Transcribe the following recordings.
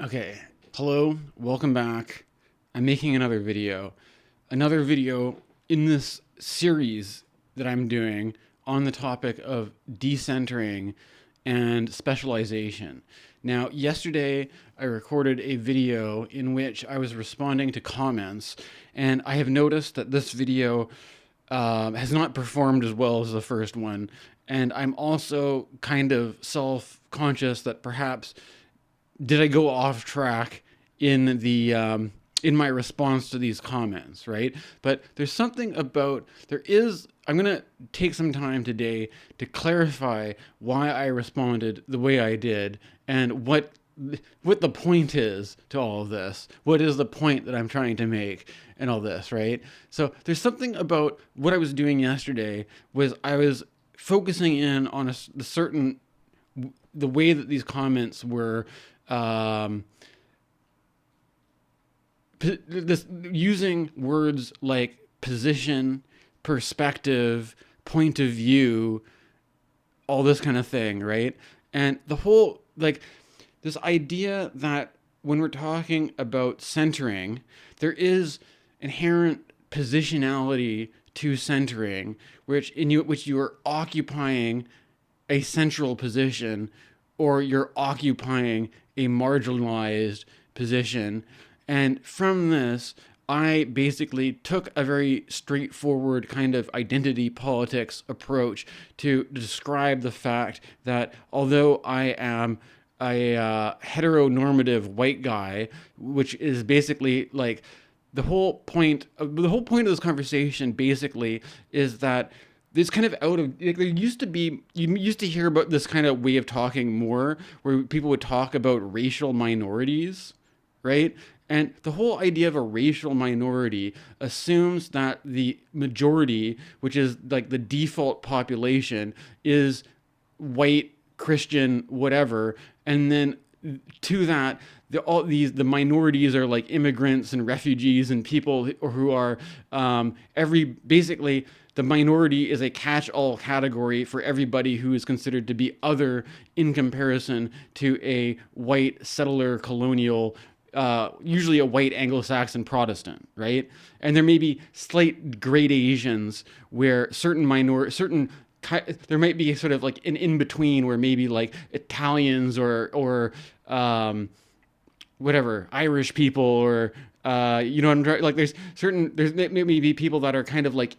Okay, hello, welcome back. I'm making another video. Another video in this series that I'm doing on the topic of decentering and specialization. Now, yesterday I recorded a video in which I was responding to comments, and I have noticed that this video has not performed as well as the first one. And I'm also kind of self-conscious that perhaps did I go off track in the in my response to these comments, right? But there's something about I'm gonna take some time today to clarify why I responded the way I did and what the point is to all of this. What is the point that I'm trying to make and all this, right? So there's something about what I was doing yesterday was I was focusing in on the way that these comments were using words like position, perspective, point of view, all this kind of thing, right? And the whole, this idea that when we're talking about centering, there is inherent positionality to centering, which you are occupying a central position, or you're occupying a marginalized position. And from this, I basically took a very straightforward kind of identity politics approach to describe the fact that although I am a heteronormative white guy, which is basically like the whole point of this conversation basically is that this kind of there used to be, you used to hear about this kind of way of talking more where people would talk about racial minorities, right? And the whole idea of a racial minority assumes that the majority, which is like the default population, is white, Christian, whatever. And then to that, the minorities are like immigrants and refugees and people who are basically the minority is a catch-all category for everybody who is considered to be other in comparison to a white settler colonial, usually a white Anglo-Saxon Protestant, right? And there may be slight gradations where there might be sort of like an in-between where maybe like Italians or whatever, Irish people or you know what I'm trying, like there's maybe people that are kind of like,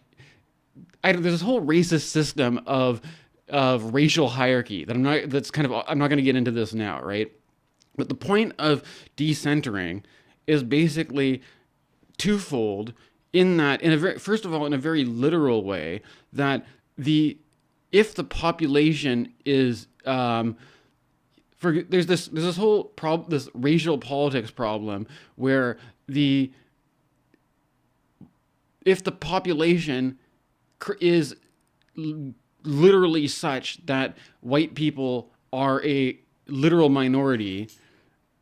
there's this whole racist system of racial hierarchy that I'm not going to get into this now, right? But the point of decentering is basically twofold in that, first of all, in a very literal way, that if the population is there's this whole this racial politics problem where if the population is literally such that white people are a literal minority,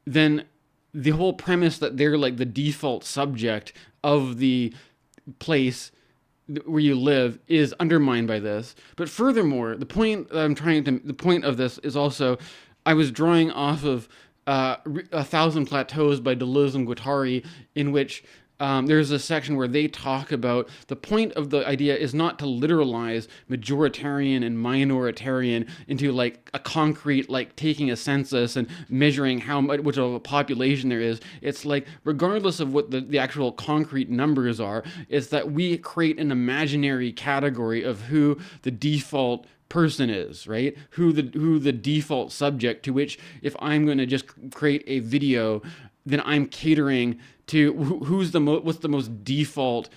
then the whole premise that they're like the default subject of the place where you live is undermined by this. But furthermore, the point of this is also, I was drawing off of A Thousand Plateaus by Deleuze and Guattari, in which there's a section where they talk about the point of the idea is not to literalize majoritarian and minoritarian into like a concrete, like taking a census and measuring how much of a population there is. It's like, regardless of what the actual concrete numbers are, it's that we create an imaginary category of who the default person is, right? Who the default subject, to which if I'm going to just create a video, then I'm catering to what's the most default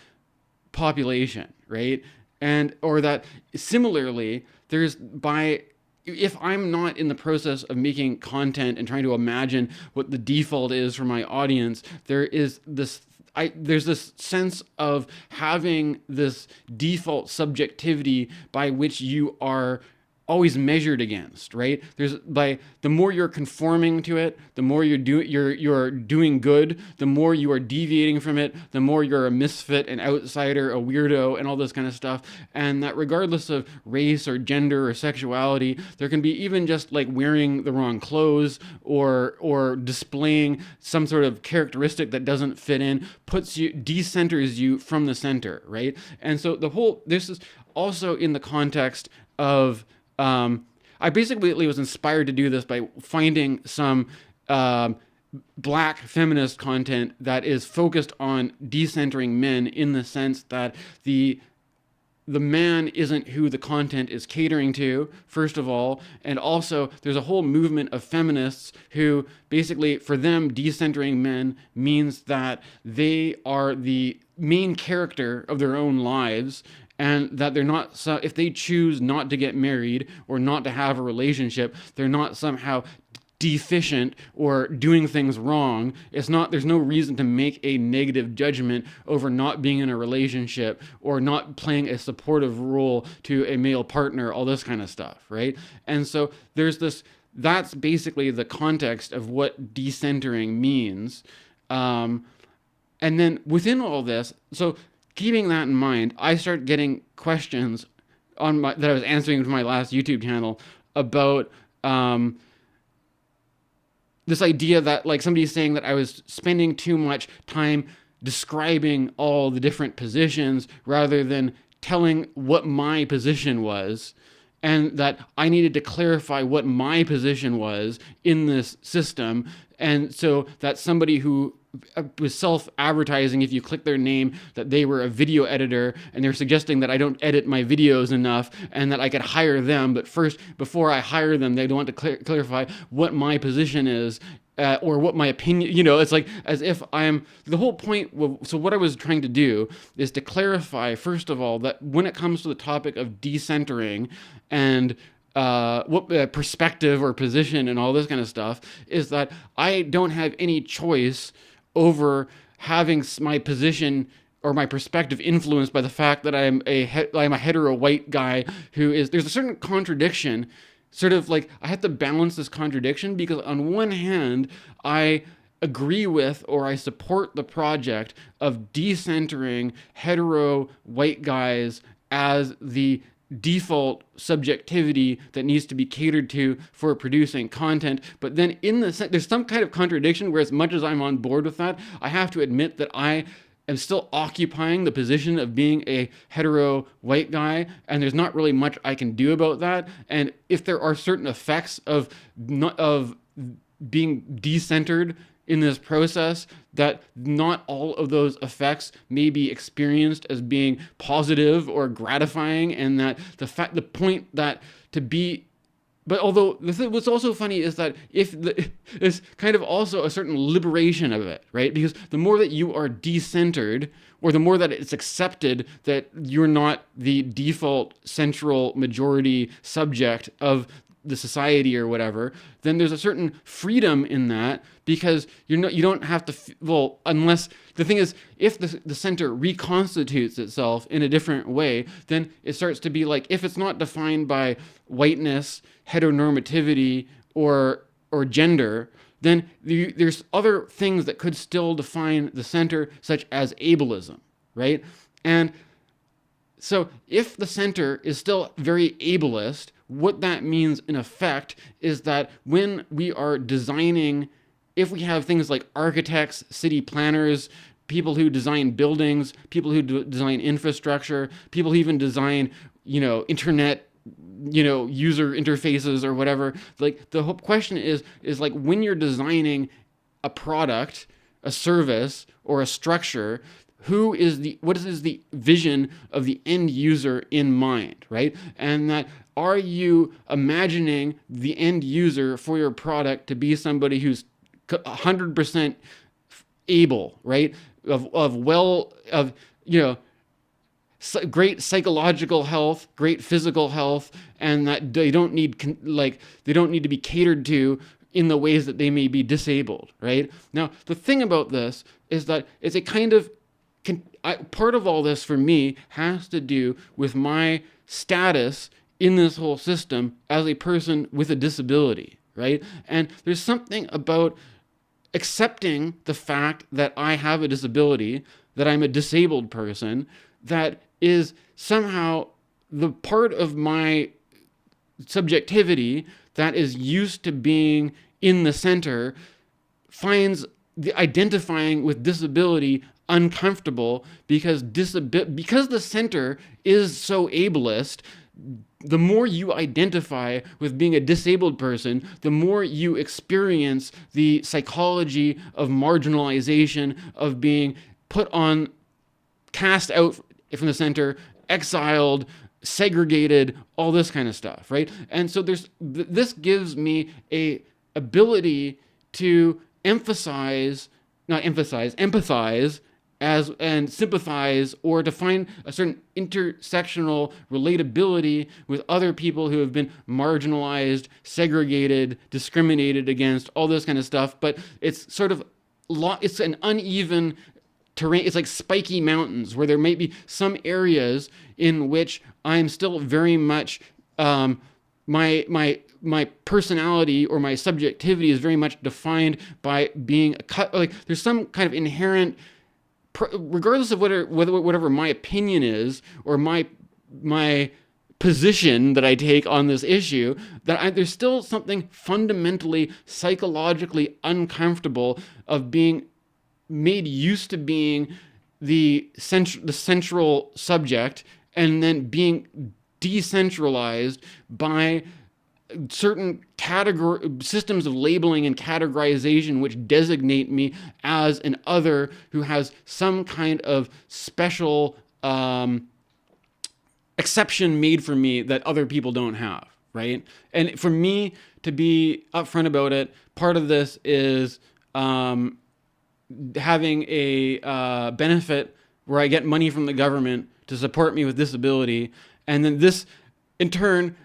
population, right? And or that similarly, if I'm not in the process of making content and trying to imagine what the default is for my audience, there's this sense of having this default subjectivity by which you are always measured against, right? There's by the more you're conforming to it, the more you're doing good, the more you are deviating from it, the more you're a misfit, an outsider, a weirdo, and all this kind of stuff. And that regardless of race or gender or sexuality, there can be even just like wearing the wrong clothes or displaying some sort of characteristic that doesn't fit in, decenters you from the center, right? And so this is also in the context of I basically was inspired to do this by finding some black feminist content that is focused on decentering men in the sense that the man isn't who the content is catering to, first of all, and also there's a whole movement of feminists who basically, for them, decentering men means that they are the main character of their own lives, and that they're not, if they choose not to get married or not to have a relationship, they're not somehow deficient or doing things wrong. There's no reason to make a negative judgment over not being in a relationship or not playing a supportive role to a male partner, all this kind of stuff, right? And so that's basically the context of what decentering means. And then within all this, so keeping that in mind, I start getting questions that I was answering to my last YouTube channel about this idea that like somebody's saying that I was spending too much time describing all the different positions rather than telling what my position was, and that I needed to clarify what my position was in this system. And so that somebody who was self-advertising, if you click their name, that they were a video editor, and they're suggesting that I don't edit my videos enough and that I could hire them. But first, before I hire them, they want to clarify what my position is, or what my opinion, it's like as if the whole point. So what I was trying to do is to clarify, first of all, that when it comes to the topic of decentering and what perspective or position and all this kind of stuff, is that I don't have any choice over having my position or my perspective influenced by the fact that I'm a hetero white guy there's a certain contradiction, sort of like I have to balance this contradiction, because on one hand, I agree with or I support the project of decentering hetero white guys as the default subjectivity that needs to be catered to for producing content. But then there's some kind of contradiction where, as much as I'm on board with that, I have to admit that I am still occupying the position of being a hetero white guy, and there's not really much I can do about that. And if there are certain effects of being decentered in this process, that not all of those effects may be experienced as being positive or gratifying, and that but although what's also funny is that it's kind of also a certain liberation of it, right? Because the more that you are decentered, or the more that it's accepted that you're not the default central majority subject of the society or whatever, then there's a certain freedom in that, because you don't have to, unless the thing is, if the center reconstitutes itself in a different way, then it starts to be like, if it's not defined by whiteness, heteronormativity, or gender, then there's other things that could still define the center, such as ableism, right? And so if the center is still very ableist, what that means in effect is that when we are designing, if we have things like architects, city planners, people who design buildings, people who design infrastructure, people who even design, internet, user interfaces or whatever, like the whole question is like, when you're designing a product, a service, or a structure, what is the vision of the end user in mind, right? And that, are you imagining the end user for your product to be somebody who's 100% able, right? Great psychological health, great physical health, and that they don't need to be catered to in the ways that they may be disabled, right? Now, the thing about this is that it's a kind of part of all this for me has to do with my status in this whole system as a person with a disability, right? And there's something about accepting the fact that I have a disability, that I'm a disabled person, that is somehow the part of my subjectivity that is used to being in the center finds the identifying with disability uncomfortable because the center is so ableist. The more you identify with being a disabled person, the more you experience the psychology of marginalization, of being put on, cast out from the center, exiled, segregated, all this kind of stuff, right? And so this gives me a ability to empathize and sympathize, or to find a certain intersectional relatability with other people who have been marginalized, segregated, discriminated against, all this kind of stuff. But it's sort of it's an uneven terrain. It's like spiky mountains where there might be some areas in which I'm still very much my personality or my subjectivity is very much defined by being like there's some kind of inherent, regardless of whatever my opinion is or my position that I take on this issue, there's still something fundamentally psychologically uncomfortable of being made used to being the central subject and then being decentralized by certain systems of labeling and categorization which designate me as an other who has some kind of special exception made for me that other people don't have, right? And for me to be upfront about it, part of this is having a benefit where I get money from the government to support me with disability, and then this in turn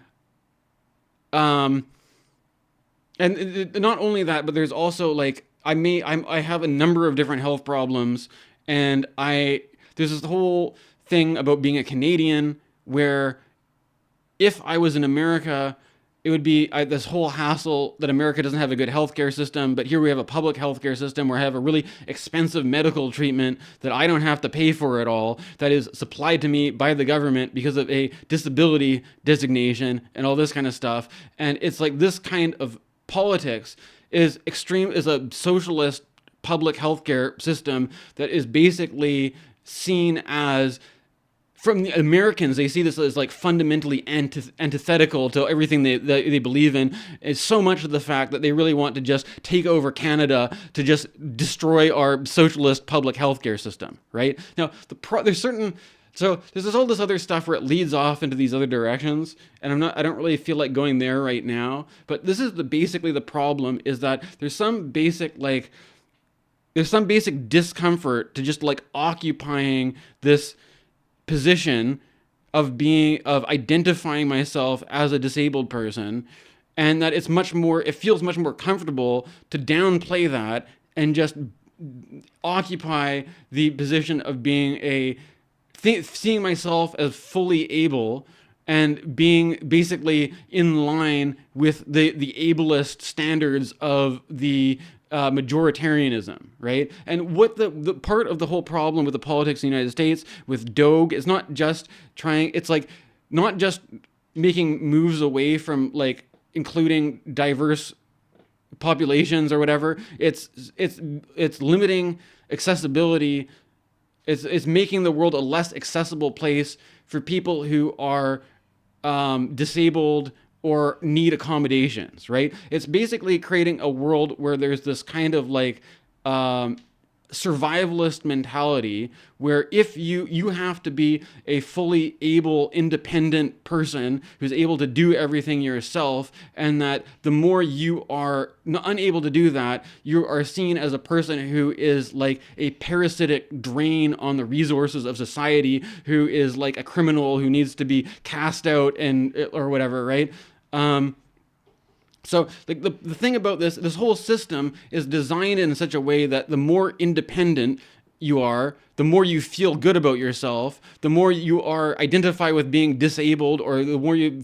and not only that, but there's also like I have a number of different health problems, and there's this whole thing about being a Canadian where if I was in America, it would be this whole hassle that America doesn't have a good healthcare system, but here we have a public healthcare system where I have a really expensive medical treatment that I don't have to pay for at all, that is supplied to me by the government because of a disability designation and all this kind of stuff. And it's like this kind of politics is a socialist public healthcare system that is basically seen as, from the Americans, they see this as like fundamentally antithetical to everything they believe in. It's so much of the fact that they really want to just take over Canada to just destroy our socialist public healthcare system, right? Now, there's all this other stuff where it leads off into these other directions, and I don't really feel like going there right now. But this is basically the problem, is that there's some basic discomfort to just like occupying this position of identifying myself as a disabled person, and that it feels much more comfortable to downplay that and just occupy the position of being seeing myself as fully able and being basically in line with the ableist standards of the majoritarianism, right? And what the part of the whole problem with the politics in the United States with Doge is not just not just making moves away from like including diverse populations or whatever. It's limiting accessibility. It's making the world a less accessible place for people who are disabled or need accommodations, right? It's basically creating a world where there's this kind of like survivalist mentality where if you have to be a fully able, independent person who's able to do everything yourself, and that the more you are unable to do that, you are seen as a person who is like a parasitic drain on the resources of society, who is like a criminal who needs to be cast out or whatever, right? So the thing about this whole system is designed in such a way that the more independent you are, the more you feel good about yourself, the more you are identify with being disabled, or the more you,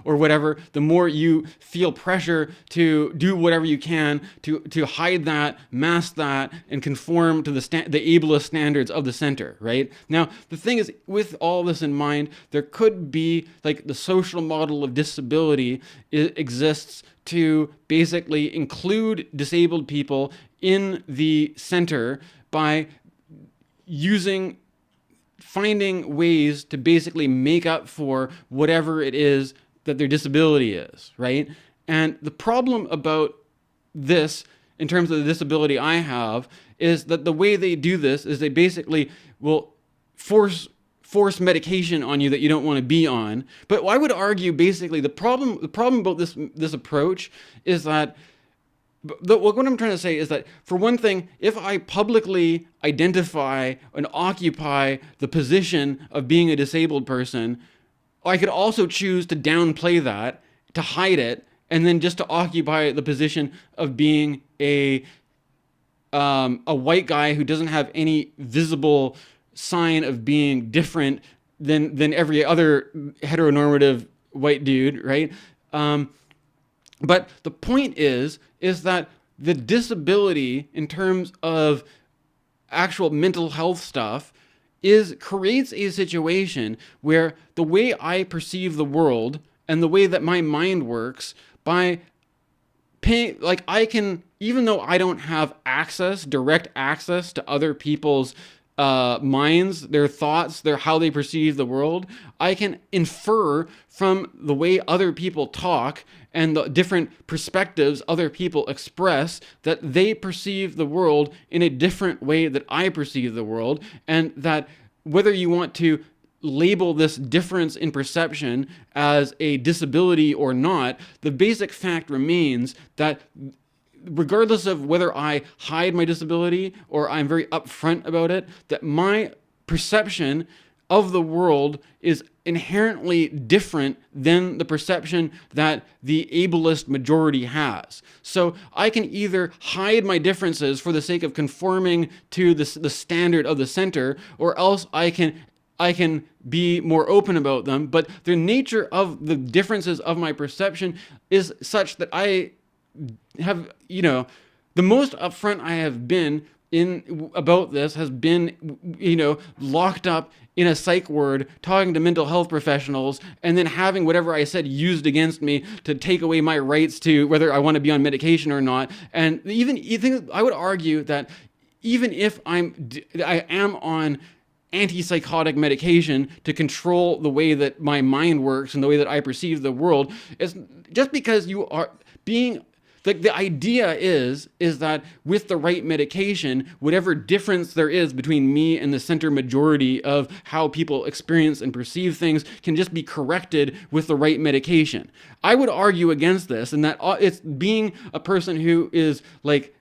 or whatever, the more you feel pressure to do whatever you can to hide that, mask that, and conform to the ableist standards of the center, right? Now, the thing is, with all this in mind, there could be, like, the social model of disability exists to basically include disabled people in the center by finding ways to basically make up for whatever it is that their disability is, right? And the problem about this, in terms of the disability I have, is that the way they do this is they basically will force medication on you that you don't want to be on. But I would argue basically the problem about this approach is that what I'm trying to say is that, for one thing, if I publicly identify and occupy the position of being a disabled person, I could also choose to downplay that, to hide it, and then just to occupy the position of being a white guy who doesn't have any visible sign of being different than every other heteronormative white dude, right? But the point is that the disability, in terms of actual mental health stuff, creates a situation where the way I perceive the world and the way that my mind works, by paying, like, I can, even though I don't have direct access to other people's minds, their thoughts, how they perceive the world, I can infer from the way other people talk and the different perspectives other people express that they perceive the world in a different way that I perceive the world, and that whether you want to label this difference in perception as a disability or not, the basic fact remains that regardless of whether I hide my disability or I'm very upfront about it, that my perception of the world is inherently different than the perception that the ableist majority has. So I can either hide my differences for the sake of conforming to the standard of the center, or else I can be more open about them. But the nature of the differences of my perception is such that I have, the most upfront I have been about this has been, locked up in a psych ward, talking to mental health professionals, and then having whatever I said used against me to take away my rights to whether I want to be on medication or not. And I would argue that even if I am on antipsychotic medication to control the way that my mind works and the way that I perceive the world, it's just because you are being, like, the idea is that with the right medication, whatever difference there is between me and the center majority of how people experience and perceive things can just be corrected with the right medication. I would argue against this, and that it's being a person who is, like,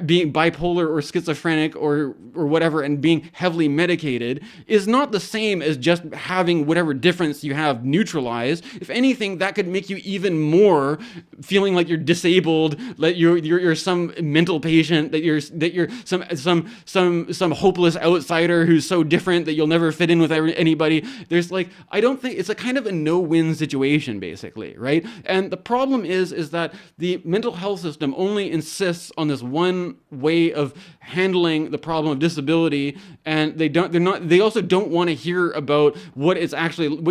being bipolar or schizophrenic or whatever and being heavily medicated is not the same as just having whatever difference you have neutralized. If anything, that could make you even more feeling like you're disabled, that you're some mental patient, that you're some hopeless outsider who's so different that you'll never fit in with anybody. There's, like, I don't think it's a kind of a no-win situation, basically, right? And the problem is that the mental health system only insists on this one way of handling the problem of disability, and they also don't want to hear about what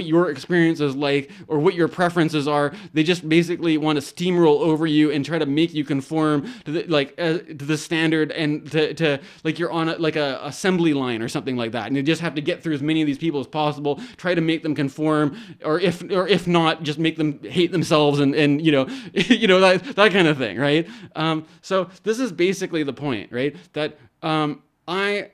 your experience is like or what your preferences are. They just basically want to steamroll over you and try to make you conform to the standard, and to like you're on a assembly line or something like that, and you just have to get through as many of these people as possible, try to make them conform, or if not, just make them hate themselves and that kind of thing, right? So this is basically the point, right? That I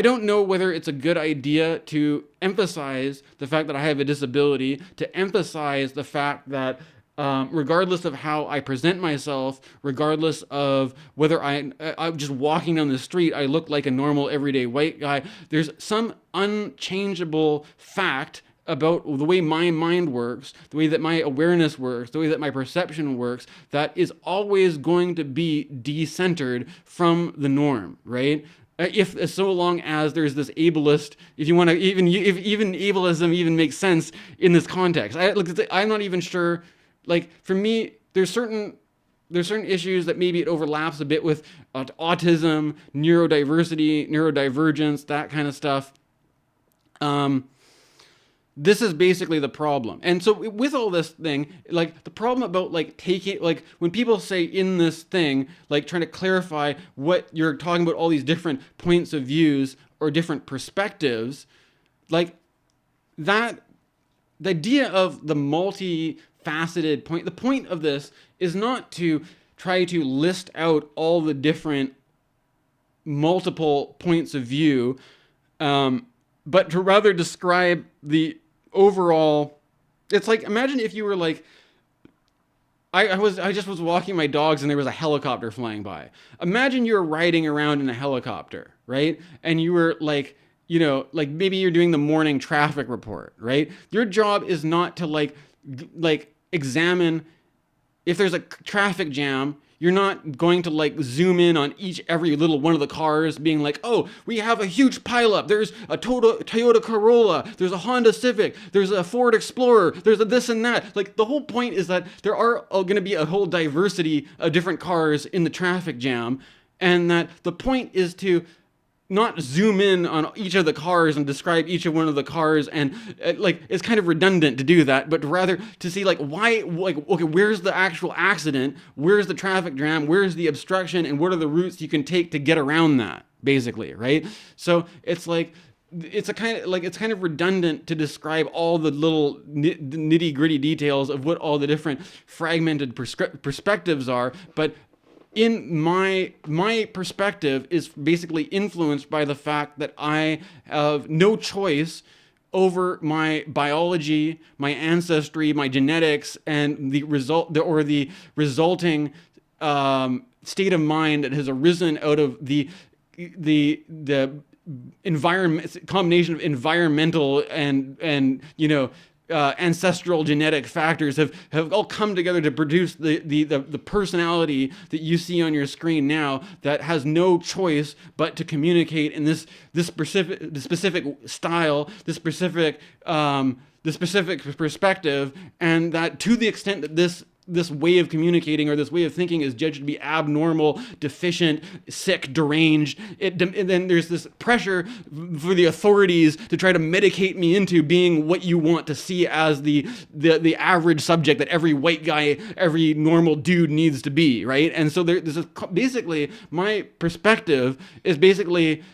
don't know whether it's a good idea to emphasize the fact that I have a disability, to emphasize the fact that regardless of how I present myself, regardless of whether I'm just walking down the street, I look like a normal everyday white guy, there's some unchangeable fact about the way my mind works, the way that my awareness works, the way that my perception works, that is always going to be decentered from the norm, right? If so long as there's this ableist, if you want to, even ableism even makes sense in this context. I'm not even sure. Like for me, there's certain issues that maybe it overlaps a bit with autism, neurodiversity, neurodivergence, that kind of stuff. This is basically the problem. And so with all this thing, like the problem about like taking, like when people say in this thing, like trying to clarify what you're talking about, all these different points of views or different perspectives, like that, the idea of the multifaceted point, the point of this is not to try to list out all the different multiple points of view, but to rather describe the overall. It's like, imagine if you were like, I just was walking my dogs and there was a helicopter flying by. Imagine you're riding around in a helicopter, right? And you were like, like maybe you're doing the morning traffic report, right? Your job is not to like examine if there's a traffic jam. You're not going to like zoom in on every little one of the cars being like, oh, we have a huge pileup. There's a Toyota Corolla. There's a Honda Civic. There's a Ford Explorer. There's a this and that. Like the whole point is that there are going to be a whole diversity of different cars in the traffic jam. And that the point is to not zoom in on each of the cars and describe each of one of the cars, and like it's kind of redundant to do that, but rather to see like why, like, okay, where's the actual accident, where's the traffic jam, where's the obstruction, and what are the routes you can take to get around that, basically, right? So it's like it's kind of redundant to describe all the little nitty gritty details of what all the different fragmented perspectives are, but in my perspective is basically influenced by the fact that I have no choice over my biology, my ancestry, my genetics, and the resulting state of mind that has arisen out of the environment, combination of environmental and ancestral genetic factors have all come together to produce the personality that you see on your screen now, that has no choice but to communicate in this specific style, this specific perspective, and that to the extent that this way of communicating or this way of thinking is judged to be abnormal, deficient, sick, deranged, and then there's this pressure for the authorities to try to medicate me into being what you want to see as the average subject that every white guy, every normal dude needs to be, right? And so this is basically my perspective is basically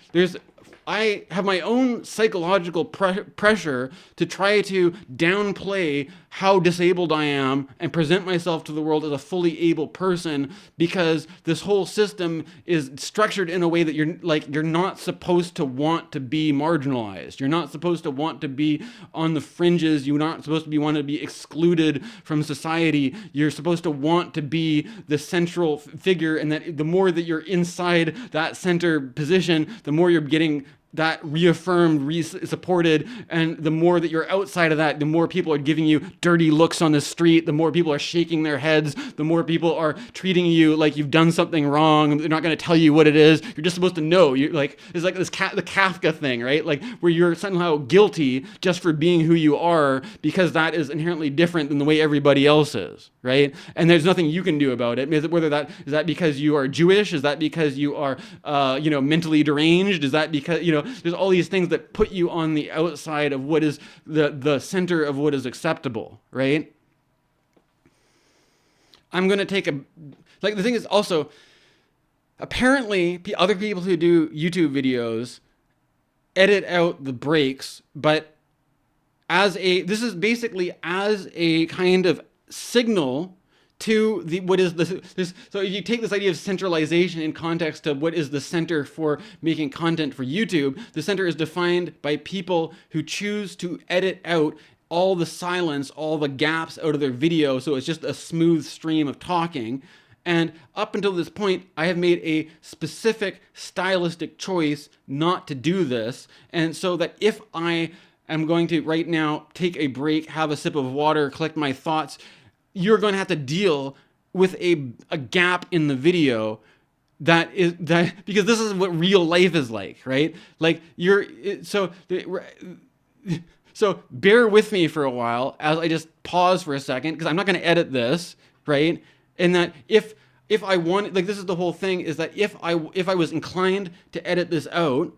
I have my own psychological pressure to try to downplay how disabled I am and present myself to the world as a fully able person, because this whole system is structured in a way that you're not supposed to want to be marginalized. You're not supposed to want to be on the fringes. You're not supposed to want to be excluded from society. You're supposed to want to be the central figure, and that the more that you're inside that center position, the more you're getting that reaffirmed, supported, and the more that you're outside of that, the more people are giving you dirty looks on the street, the more people are shaking their heads, the more people are treating you like you've done something wrong. They're not going to tell you what it is. You're just supposed to know. It's like this the Kafka thing, right? Like where you're somehow guilty just for being who you are, because that is inherently different than the way everybody else is, right? And there's nothing you can do about it. Whether that is that because you are Jewish, is that because you are mentally deranged, is that because there's all these things that put you on the outside of what is the center of what is acceptable, right? I'm going to take the thing is also, apparently other people who do YouTube videos edit out the breaks, but this is basically as a kind of signal to so if you take this idea of centralization in context of what is the center for making content for YouTube, the center is defined by people who choose to edit out all the silence, all the gaps out of their video, so it's just a smooth stream of talking. And up until this point, I have made a specific stylistic choice not to do this, and so that if I am going to right now take a break, have a sip of water, collect my thoughts, you're going to have to deal with a gap in the video that because this is what real life is like, right? Like so bear with me for a while as I just pause for a second, because I'm not going to edit this, right? And that if I want, like, this is the whole thing, is that if I was inclined to edit this out,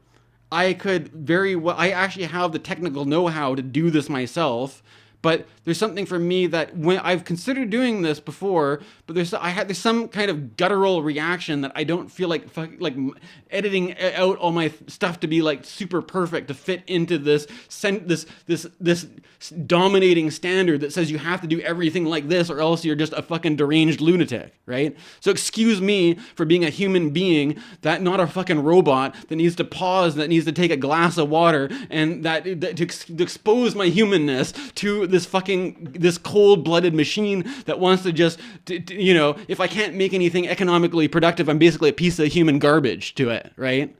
I could very well. I actually have the technical know-how to do this myself. But there's something for me that when I've considered doing this before, but there's some kind of guttural reaction that I don't feel like editing out all my stuff to be like super perfect to fit into this dominating standard that says you have to do everything like this or else you're just a fucking deranged lunatic, right? So excuse me for being a human being, that not a fucking robot that needs to pause, that needs to take a glass of water, and that to expose my humanness to this cold-blooded machine that wants to just, if I can't make anything economically productive, I'm basically a piece of human garbage to it, right?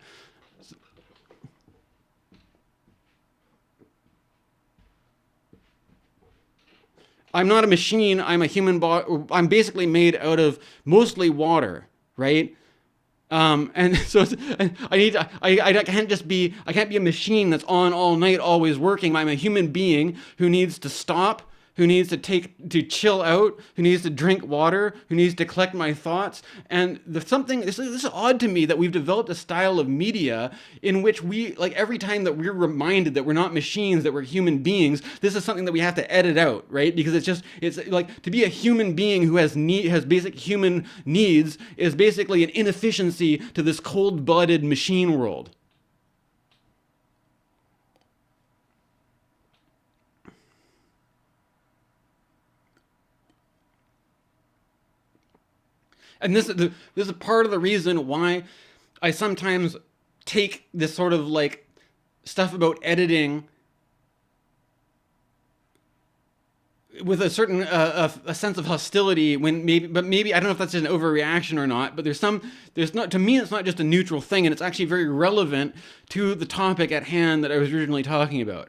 I'm not a machine. I'm a human body. I'm basically made out of mostly water, right? And so I can't be a machine that's on all night, always working. I'm a human being who needs to stop, who needs to chill out, who needs to drink water, who needs to collect my thoughts. And this is odd to me that we've developed a style of media in which we, like, every time that we're reminded that we're not machines, that we're human beings, this is something that we have to edit out, right? Because it's like, to be a human being who has basic human needs is basically an inefficiency to this cold-blooded machine world. And this is part of the reason why I sometimes take this sort of like stuff about editing with a certain a sense of hostility, when maybe I don't know if that's an overreaction or not, but there's not, to me it's not just a neutral thing, and it's actually very relevant to the topic at hand that I was originally talking about.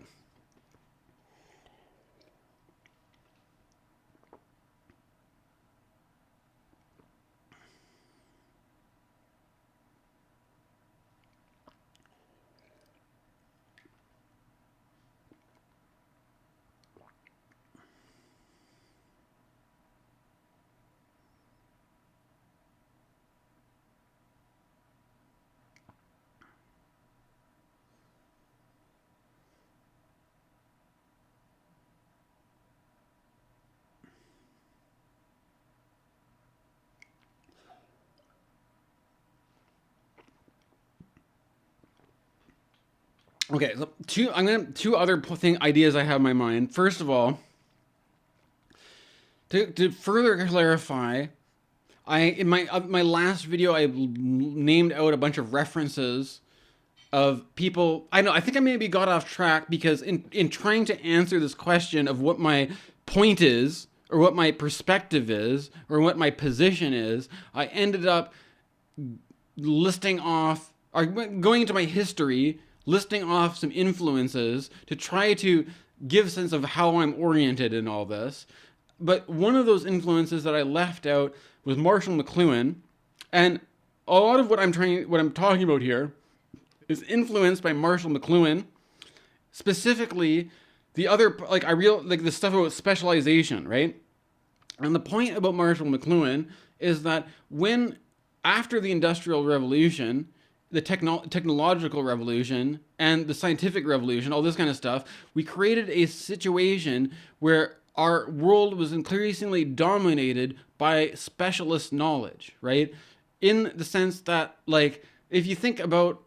Okay, so two other ideas I have in my mind. First of all, to further clarify, in my last video I named out a bunch of references of people. I know, I think I maybe got off track, because in trying to answer this question of what my point is, or what my perspective is, or what my position is, I ended up listing off, or going into my history, listing off some influences to try to give a sense of how I'm oriented in all this. But one of those influences that I left out was Marshall McLuhan, and a lot of what I'm talking about here is influenced by Marshall McLuhan, specifically the stuff about specialization, right? And the point about Marshall McLuhan is that after the Industrial Revolution, the technological revolution, and the scientific revolution, all this kind of stuff, we created a situation where our world was increasingly dominated by specialist knowledge, right? In the sense that, like, if you think about,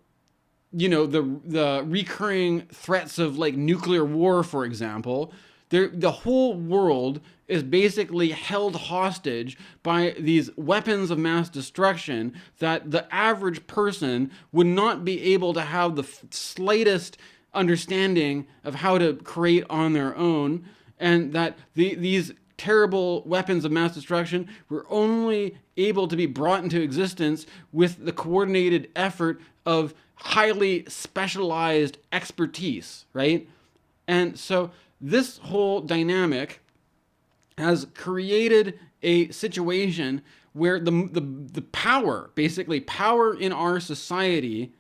the recurring threats of, like, nuclear war, for example, the whole world is basically held hostage by these weapons of mass destruction that the average person would not be able to have the slightest understanding of how to create on their own, and that these terrible weapons of mass destruction were only able to be brought into existence with the coordinated effort of highly specialized expertise, right? And so this whole dynamic has created a situation where the power, basically power in our society,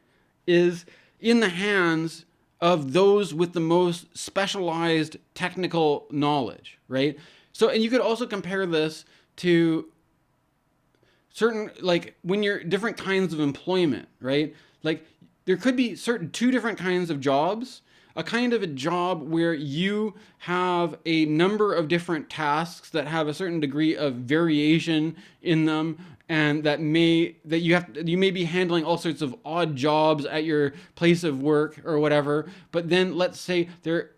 is in the hands of those with the most specialized technical knowledge, right? So, and you could also compare this to certain, like when you're different kinds of employment, right? Like there could be certain two different kinds of jobs. A kind of a job where you have a number of different tasks that have a certain degree of variation in them, and that you may be handling all sorts of odd jobs at your place of work or whatever. But then let's say they're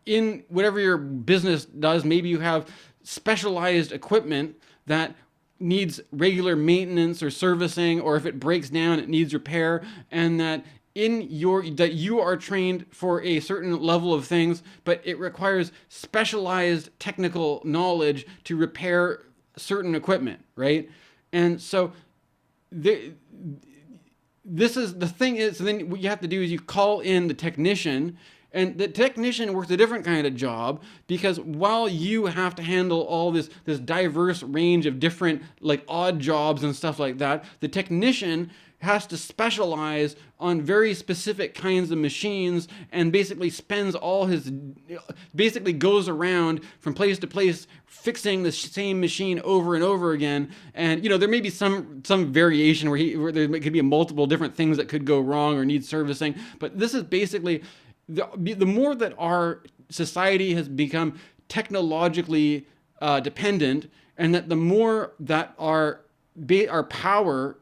in whatever your business does, maybe you have specialized equipment that needs regular maintenance or servicing, or if it breaks down, it needs repair, and that you are trained for a certain level of things, but it requires specialized technical knowledge to repair certain equipment, right? And so this is the thing is, so then what you have to do is you call in the technician, and the technician works a different kind of job, because while you have to handle all this diverse range of different like odd jobs and stuff like that, the technician has to specialize on very specific kinds of machines, and basically goes around from place to place fixing the same machine over and over again. And there may be some variation where there could be multiple different things that could go wrong or need servicing, but this is basically the more that our society has become technologically dependent, and that the more that our power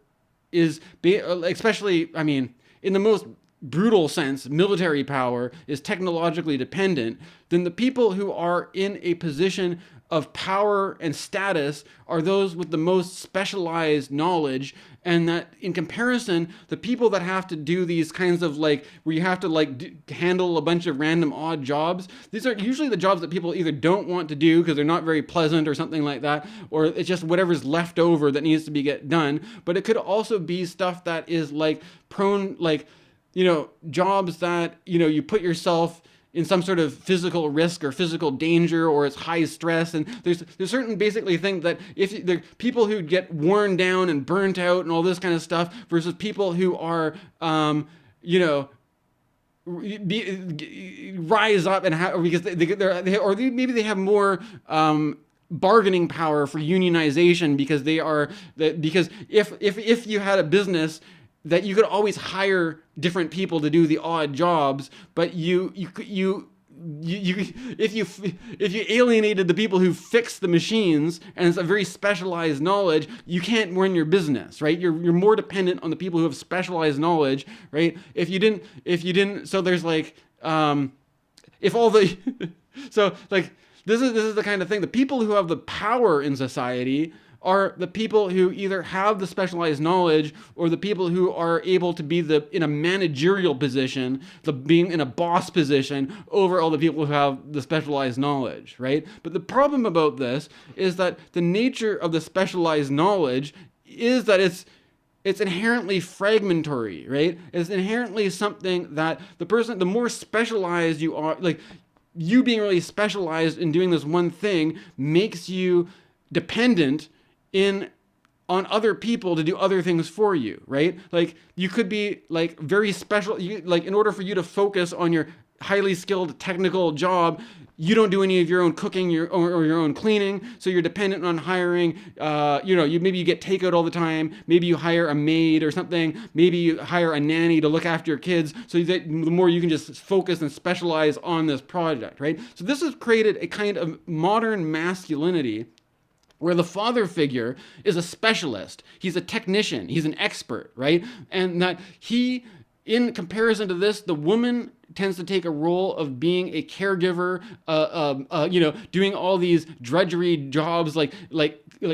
is, especially, I mean, in the most brutal sense, military power is technologically dependent, then the people who are in a position of power and status are those with the most specialized knowledge. And that in comparison, the people that have to do these kinds of where you have to handle a bunch of random odd jobs, these are usually the jobs that people either don't want to do because they're not very pleasant or something like that, or it's just whatever's left over that needs to be get done. But it could also be stuff that is prone, jobs that, you put yourself in some sort of physical risk or physical danger, or it's high stress. And there's certain basically things that if there people who get worn down and burnt out and all this kind of stuff, versus people who are, rise up and have, because maybe they have more, bargaining power for unionization, because because if you had a business that you could always hire different people to do the odd jobs, but if you alienated the people who fix the machines, and it's a very specialized knowledge, you can't run your business, right? You're more dependent on the people who have specialized knowledge, right? If you didn't, so there's if all the, so this is the kind of thing, the people who have the power in society are the people who either have the specialized knowledge, or the people who are able to be in a managerial position, being in a boss position over all the people who have the specialized knowledge, right? But the problem about this is that the nature of the specialized knowledge is that it's inherently fragmentary, right? It's inherently something that the more specialized you are, you being really specialized in doing this one thing makes you dependent on other people to do other things for you, right? You could be very special, in order for you to focus on your highly skilled technical job, you don't do any of your own cooking or your own cleaning, so you're dependent on hiring, maybe you get takeout all the time, maybe you hire a maid or something, maybe you hire a nanny to look after your kids, so that the more you can just focus and specialize on this project, right? So this has created a kind of modern masculinity where the father figure is a specialist, he's a technician, he's an expert, right? And that in comparison to this, the woman tends to take a role of being a caregiver, doing all these drudgery jobs like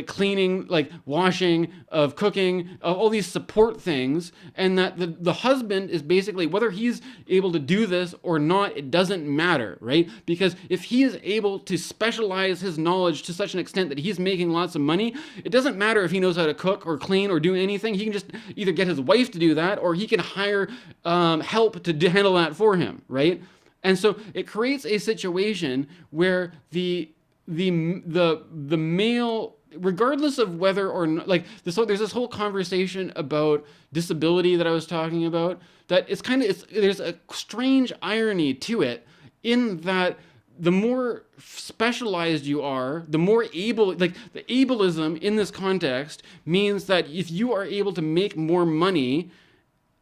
cleaning, washing, of cooking, of all these support things, and that the husband is basically, whether he's able to do this or not, it doesn't matter, right? Because if he is able to specialize his knowledge to such an extent that he's making lots of money, it doesn't matter if he knows how to cook or clean or do anything. He can just either get his wife to do that, or he can hire help to handle that for him, right? And so it creates a situation where the the male, regardless of whether or not, like this whole, there's this whole conversation about disability that I was talking about, that it's kind of, there's a strange irony to it, in that the more specialized you are, the more able, like the ableism in this context means that if you are able to make more money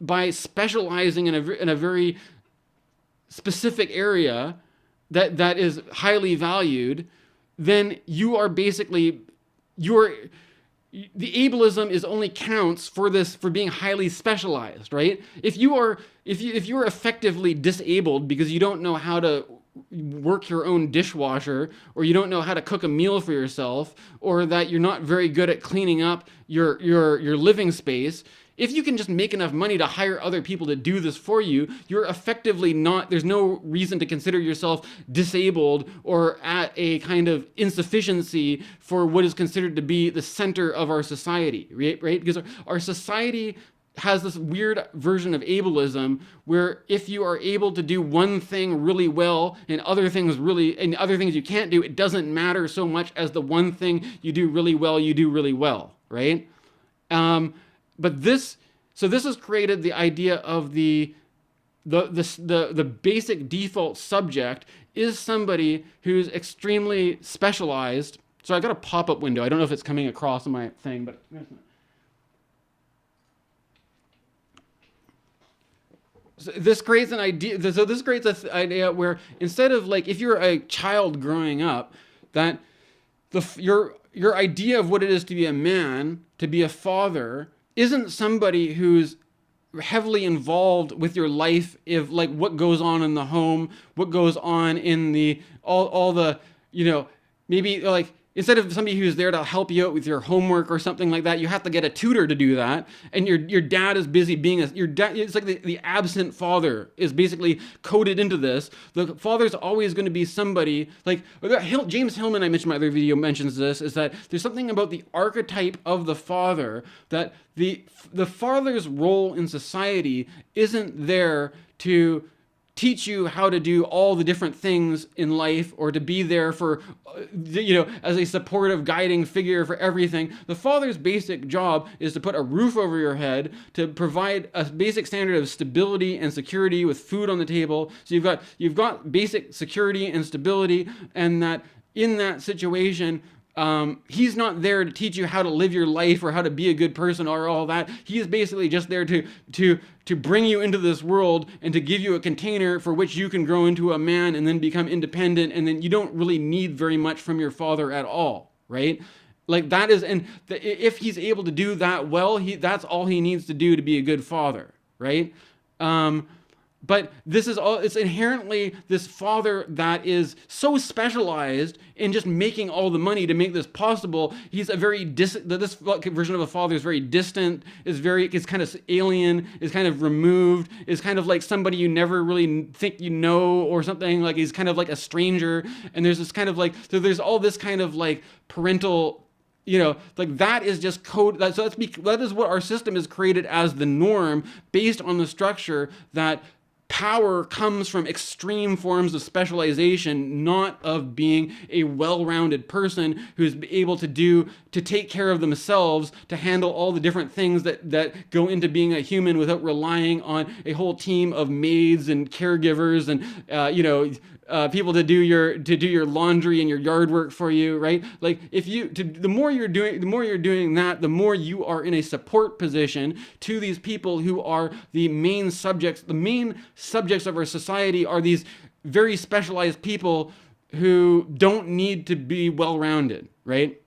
by specializing in a very specific area that is highly valued, then you are basically, the ableism is only counts for this, for being highly specialized, right? If you are effectively disabled because you don't know how to work your own dishwasher, or you don't know how to cook a meal for yourself, or that you're not very good at cleaning up your living space, if you can just make enough money to hire other people to do this for you, you're effectively not, there's no reason to consider yourself disabled or at a kind of insufficiency for what is considered to be the center of our society, right? Because our society has this weird version of ableism where if you are able to do one thing really well and other things you can't do, it doesn't matter so much as the one thing you do really well, you do really well, right? But this has created the idea of the basic default subject is somebody who's extremely specialized. So I got a pop-up window. I don't know if it's coming across in my thing, but so this creates an idea. So this creates an idea where instead of, like, if you're a child growing up, that your idea of what it is to be a man, to be a father, isn't somebody who's heavily involved with your life, if, like, what goes on in the home, what goes on in the all the, maybe, like, instead of somebody who's there to help you out with your homework or something like that, you have to get a tutor to do that, and your dad is busy being your dad. It's like the absent father is basically coded into this. The father's always going to be somebody like James Hillman, I mentioned in my other video, mentions this, is that there's something about the archetype of the father, that the father's role in society isn't there to teach you how to do all the different things in life, or to be there for, as a supportive guiding figure for everything. The father's basic job is to put a roof over your head, to provide a basic standard of stability and security with food on the table. So you've got basic security and stability, and that in that situation, he's not there to teach you how to live your life or how to be a good person or all that. He is basically just there to bring you into this world and to give you a container for which you can grow into a man and then become independent, and then you don't really need very much from your father at all, right? Like that is, and if he's able to do that well, that's all he needs to do to be a good father, right? But this is all, it's inherently this father that is so specialized in just making all the money to make this possible. He's a very, this version of a father is very distant, is kind of alien, is kind of removed, is kind of like somebody you never really think you know or something. Like he's kind of like a stranger. And there's this kind of like, so there's all this kind of like parental, like that is just code. So that is what our system is created as the norm, based on the structure that power comes from extreme forms of specialization, not of being a well-rounded person who's able to take care of themselves, to handle all the different things that go into being a human without relying on a whole team of maids and caregivers and people to do your laundry and your yard work for you, right? Like the more you're doing that, the more you are in a support position to these people who are the main subjects. The main subjects of our society are these very specialized people who don't need to be well-rounded, right?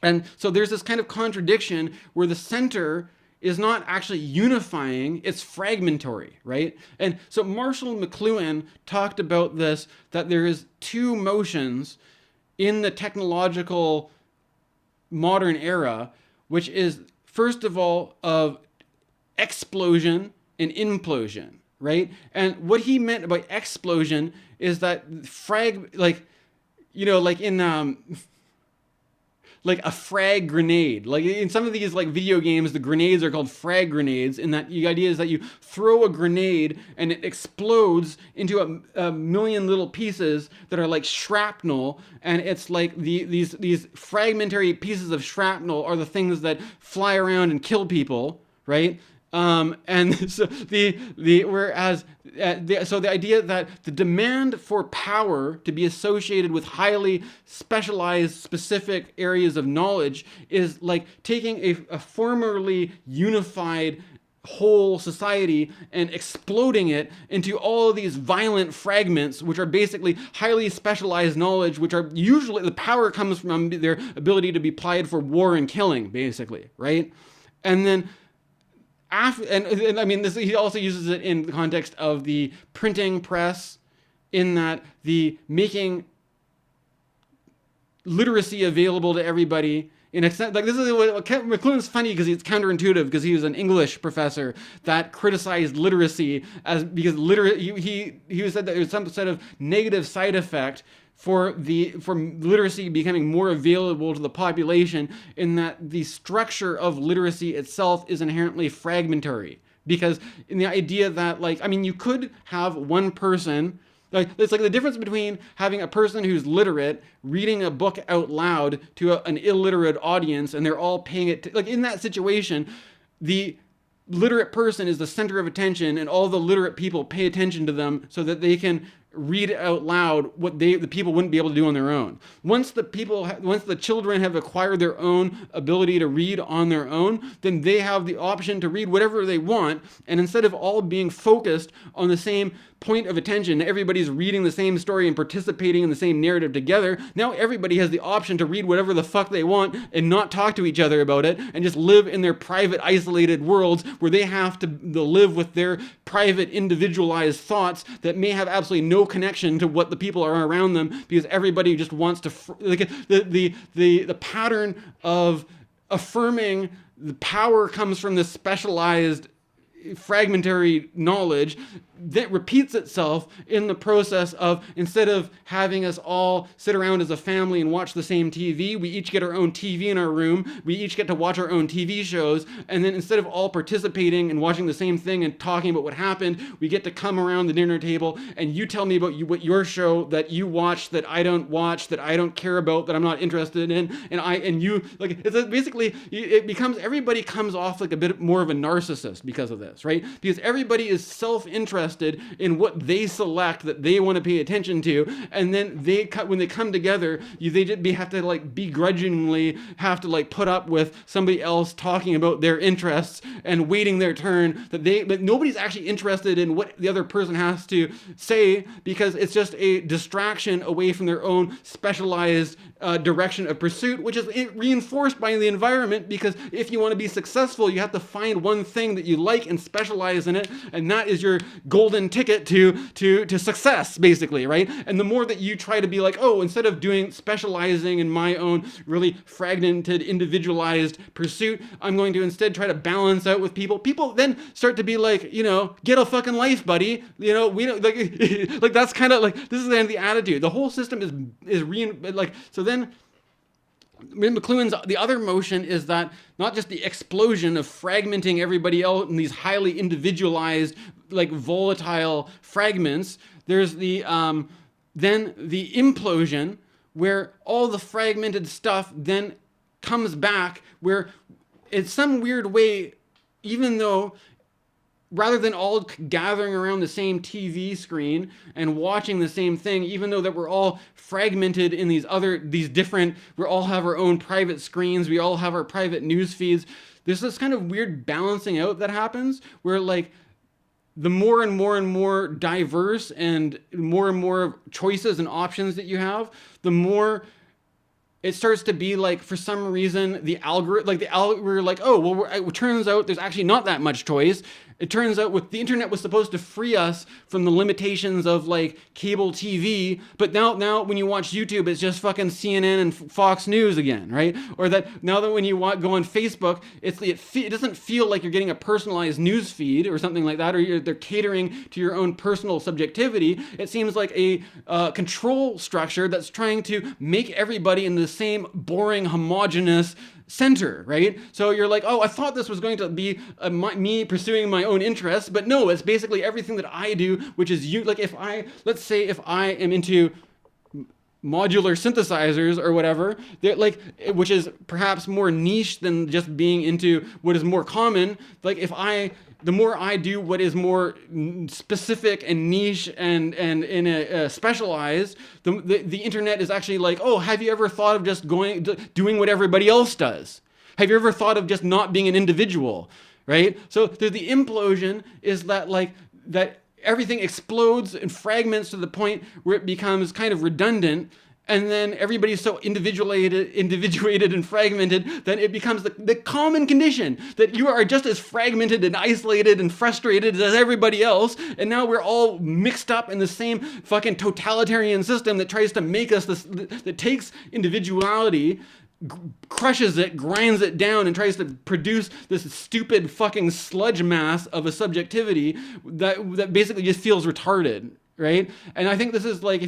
And so there's this kind of contradiction where the center is not actually unifying, it's fragmentary, right? And so Marshall McLuhan talked about this, that there is two motions in the technological modern era, which is, first of all, of explosion and implosion, right? And what he meant by explosion is that like a frag grenade. Like in some of these like video games, the grenades are called frag grenades, and that the idea is that you throw a grenade and it explodes into a million little pieces that are like shrapnel, and it's like these fragmentary pieces of shrapnel are the things that fly around and kill people, right? And so so the idea that the demand for power to be associated with highly specialized specific areas of knowledge is like taking a formerly unified whole society and exploding it into all of these violent fragments, which are basically highly specialized knowledge, which are usually, the power comes from their ability to be applied for war and killing, basically, right? And then and I mean, he also uses it in the context of the printing press, in that the making literacy available to everybody. In extent, like this is what McLuhan's funny because it's counterintuitive, because he was an English professor that criticized literacy as because he said that there was some sort of negative side effect for literacy becoming more available to the population, in that the structure of literacy itself is inherently fragmentary. Because in the idea that, like, I mean, you could have one person, like, it's like the difference between having a person who's literate reading a book out loud to an illiterate audience, and they're all paying it, like in that situation, the literate person is the center of attention, and all the literate people pay attention to them so that they can read out loud what the people wouldn't be able to do on their own. Once the children have acquired their own ability to read on their own, then they have the option to read whatever they want, and instead of all being focused on the same point of attention, everybody's reading the same story and participating in the same narrative together, now everybody has the option to read whatever the fuck they want and not talk to each other about it, and just live in their private isolated worlds where they have to live with their private individualized thoughts that may have absolutely no connection to what the people are around them, because everybody just wants to like the pattern of affirming the power comes from this specialized fragmentary knowledge that repeats itself in the process of, instead of having us all sit around as a family and watch the same TV, we each get our own TV in our room, we each get to watch our own TV shows, and then instead of all participating and watching the same thing and talking about what happened, we get to come around the dinner table and you tell me about what your show that you watch that I don't watch, that I don't care about, that I'm not interested in, and you, like, it's basically, it becomes, everybody comes off like a bit more of a narcissist because of this, right? Because everybody is self-interested in what they select that they want to pay attention to, and then when they come together, they have to like begrudgingly have to like put up with somebody else talking about their interests and waiting their turn, but nobody's actually interested in what the other person has to say, because it's just a distraction away from their own specialized direction of pursuit, which is reinforced by the environment, because if you want to be successful, you have to find one thing that you like and specialize in it, and that is your golden ticket to success, basically, right? And the more that you try to be like, oh, instead of specializing in my own really fragmented, individualized pursuit, I'm going to instead try to balance out with people. People then start to be like, get a fucking life, buddy. We don't like that's kind of like, this is the attitude. The whole system is like, so then McLuhan's the other motion is that not just the explosion of fragmenting everybody else in these highly individualized, like volatile fragments. There's the then the implosion, where all the fragmented stuff then comes back, where in some weird way, even though rather than all gathering around the same TV screen and watching the same thing, even though that we're all fragmented in these different, we all have our own private screens, we all have our private news feeds, there's this kind of weird balancing out that happens where, like, the more and more diverse and more choices and options that you have, the more it starts to be like, for some reason, the algorithm, we're like, oh, well, it turns out there's actually not that much choice. It turns out the internet was supposed to free us from the limitations of like cable TV, but now when you watch YouTube, it's just fucking CNN and Fox News again, right? Or that now that when you go on Facebook, it doesn't feel like you're getting a personalized news feed or something like that, or they're catering to your own personal subjectivity. It seems like a control structure that's trying to make everybody in the same boring, homogenous center, right? So you're like, oh, I thought this was going to be me pursuing my own interests, but no, it's basically everything that I do, which is you. Like let's say if I am into modular synthesizers or whatever, which is perhaps more niche than just being into what is more common. Like the more I do what is more specific and niche and in a specialized, the internet is actually like, oh, have you ever thought of just doing what everybody else does? Have you ever thought of just not being an individual, right? So the implosion is that everything explodes and fragments to the point where it becomes kind of redundant. And then everybody's so individuated and fragmented that it becomes the common condition that you are just as fragmented and isolated and frustrated as everybody else. And now we're all mixed up in the same fucking totalitarian system that tries to make us that takes individuality, crushes it, grinds it down, and tries to produce this stupid fucking sludge mass of a subjectivity that basically just feels retarded. Right? And I think this is like,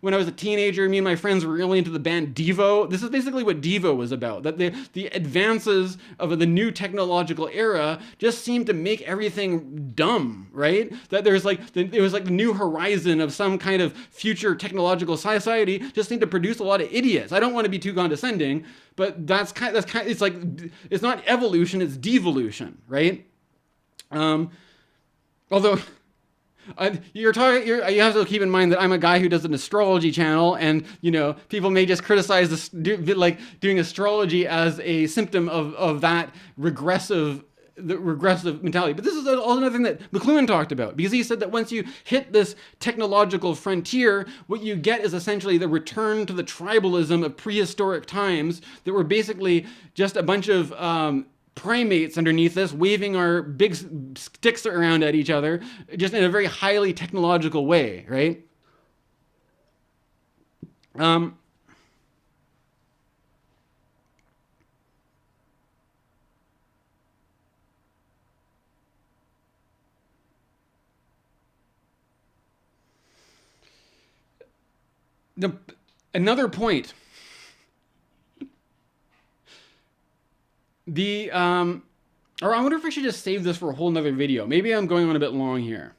when I was a teenager, me and my friends were really into the band Devo. This is basically what Devo was about. That the advances of the new technological era just seem to make everything dumb, right? That there's it was like the new horizon of some kind of future technological society just seemed to produce a lot of idiots. I don't want to be too condescending, but that's kind of, it's like, it's not evolution, it's devolution, right? Although, you have to keep in mind that I'm a guy who does an astrology channel, and people may just criticize this, doing astrology as a symptom of that regressive mentality. But this is also another thing that McLuhan talked about, because he said that once you hit this technological frontier, what you get is essentially the return to the tribalism of prehistoric times that were basically just a bunch of primates underneath us waving our big sticks around at each other just in a very highly technological way, right? Another point. Or I wonder if I should just save this for a whole nother video. Maybe I'm going on a bit long here.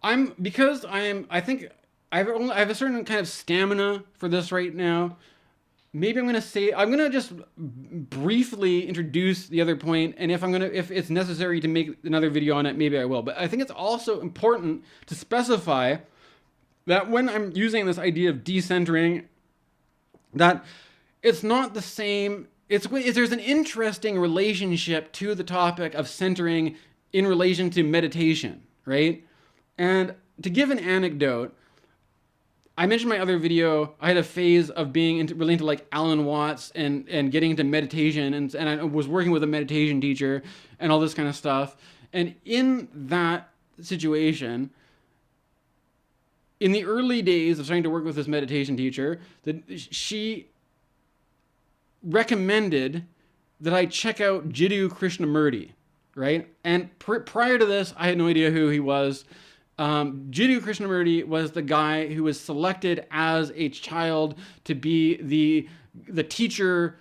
I think I have a certain kind of stamina for this right now. Maybe I'm gonna just briefly introduce the other point, and if it's necessary to make another video on it, maybe I will. But I think it's also important to specify that when I'm using this idea of decentering, that it's not the same. There's an interesting relationship to the topic of centering in relation to meditation, right? And to give an anecdote, I mentioned in my other video, I had a phase of being really into like Alan Watts and getting into meditation, and I was working with a meditation teacher and all this kind of stuff. And in that situation, in the early days of starting to work with this meditation teacher, that she recommended that I check out Jiddu Krishnamurti, right? And prior to this, I had no idea who he was. Jiddu Krishnamurti was the guy who was selected as a child to be the teacher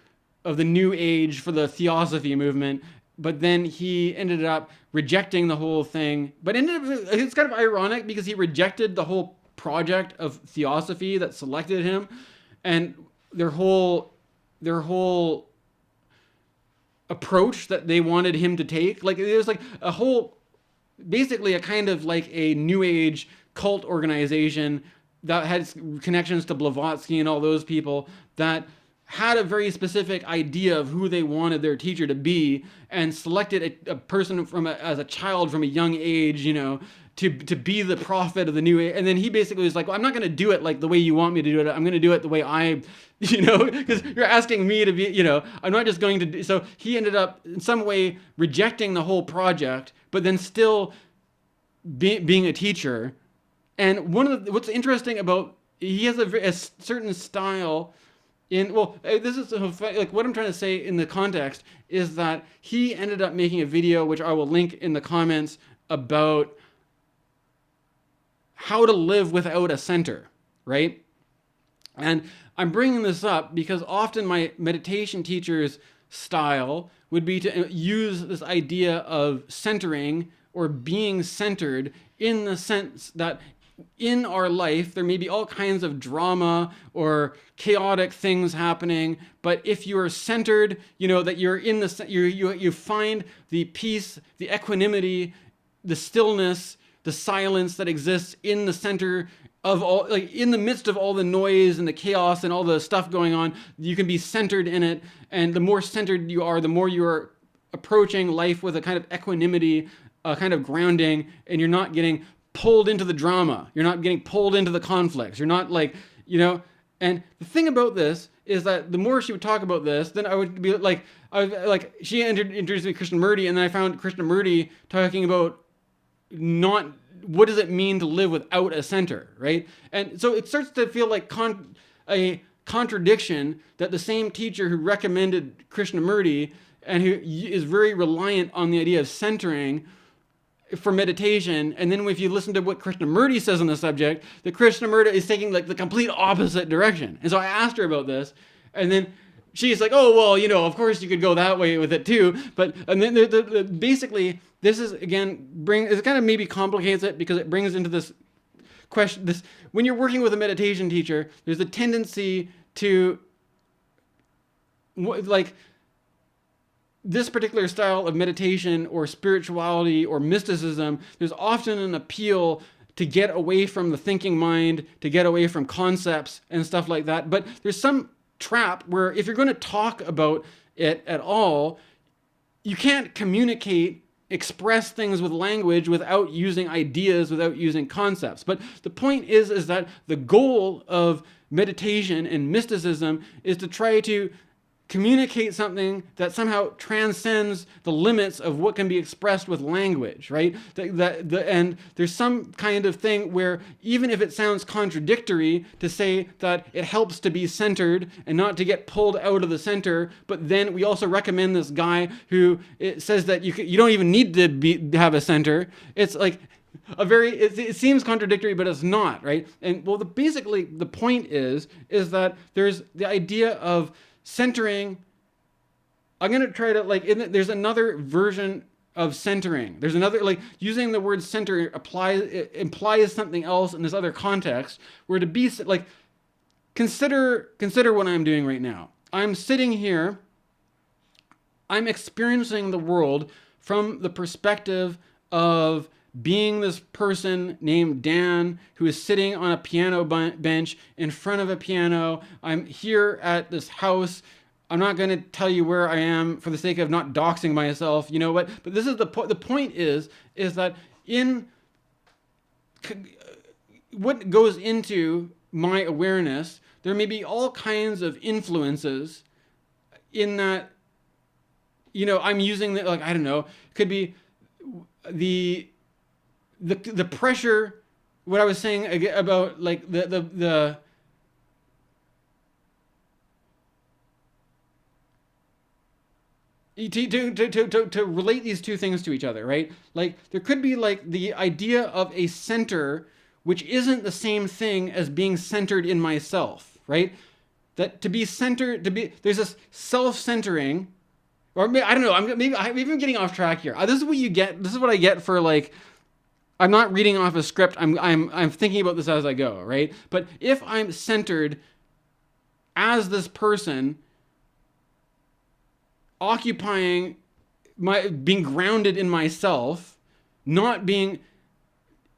of the New Age for the Theosophy movement, but then he ended up rejecting the whole thing. But it's kind of ironic because he rejected the whole project of Theosophy that selected him, and their whole approach that they wanted him to take. Like, there's like a whole, basically a kind of like a New Age cult organization that had connections to Blavatsky and all those people that had a very specific idea of who they wanted their teacher to be, and selected a person as a child from a young age, to be the prophet of the new age. And then he basically was like, well, I'm not going to do it like the way you want me to do it. I'm going to do it the way because you're asking me to be, I'm not just going to do. So he ended up in some way rejecting the whole project, but then still being a teacher. And what's interesting about, he has a certain style this is like what I'm trying to say in the context is that he ended up making a video, which I will link in the comments, about how to live without a center, right? And I'm bringing this up because often my meditation teacher's style would be to use this idea of centering or being centered in the sense that in our life, there may be all kinds of drama or chaotic things happening, but if you are centered, that you're in you find the peace, the equanimity, the stillness, the silence that exists in the center of all, like in the midst of all the noise and the chaos and all the stuff going on. You can be centered in it, and the more centered you are, the more you are approaching life with a kind of equanimity, a kind of grounding, and you're not getting pulled into the drama. You're not getting pulled into the conflicts. You're not and the thing about this is that the more she would talk about this, then I would be she introduced me to Krishnamurti, and then I found Krishnamurti talking about what does it mean to live without a center, right? And so it starts to feel like a contradiction that the same teacher who recommended Krishnamurti and who is very reliant on the idea of centering for meditation, and then if you listen to what Krishnamurti says on the subject, the Krishnamurti is taking like the complete opposite direction. And so I asked her about this, and then she's like, oh, well, of course you could go that way with it too. And then basically, this is, again, it kind of maybe complicates it because it brings into this question, when you're working with a meditation teacher, there's a tendency to, this particular style of meditation or spirituality or mysticism, there's often an appeal to get away from the thinking mind, to get away from concepts and stuff like that. But there's some trap where if you're going to talk about it at all, you can't express things with language without using ideas, without using concepts. But the point is that the goal of meditation and mysticism is to try to communicate something that somehow transcends the limits of what can be expressed with language, right? And there's some kind of thing where even if it sounds contradictory to say that it helps to be centered and not to get pulled out of the center, but then we also recommend this guy who it says that you don't even need to have a center. It's like it seems contradictory, but it's not, right? And basically the point is that there's the idea of centering. I'm going to try to there's another version of centering. There's another, using the word center implies something else in this other context, where to be consider what I'm doing right now. I'm sitting here, I'm experiencing the world from the perspective of being this person named Dan who is sitting on a piano bench in front of a piano. I'm here at this house. I'm not going to tell you where I am for the sake of not doxing myself, but this is the point is that in what goes into my awareness, there may be all kinds of influences in that, I'm using I don't know, could be the pressure, what I was saying about the to relate these two things to each other, right? There could be the idea of a center which isn't the same thing as being centered in myself, right? That to be centered, there's this self-centering, or I don't know, I'm even getting off track here. This is what you get. This is what I get for I'm not reading off a script. I'm thinking about this as I go, right? But if I'm centered as this person, occupying being grounded in myself, not being,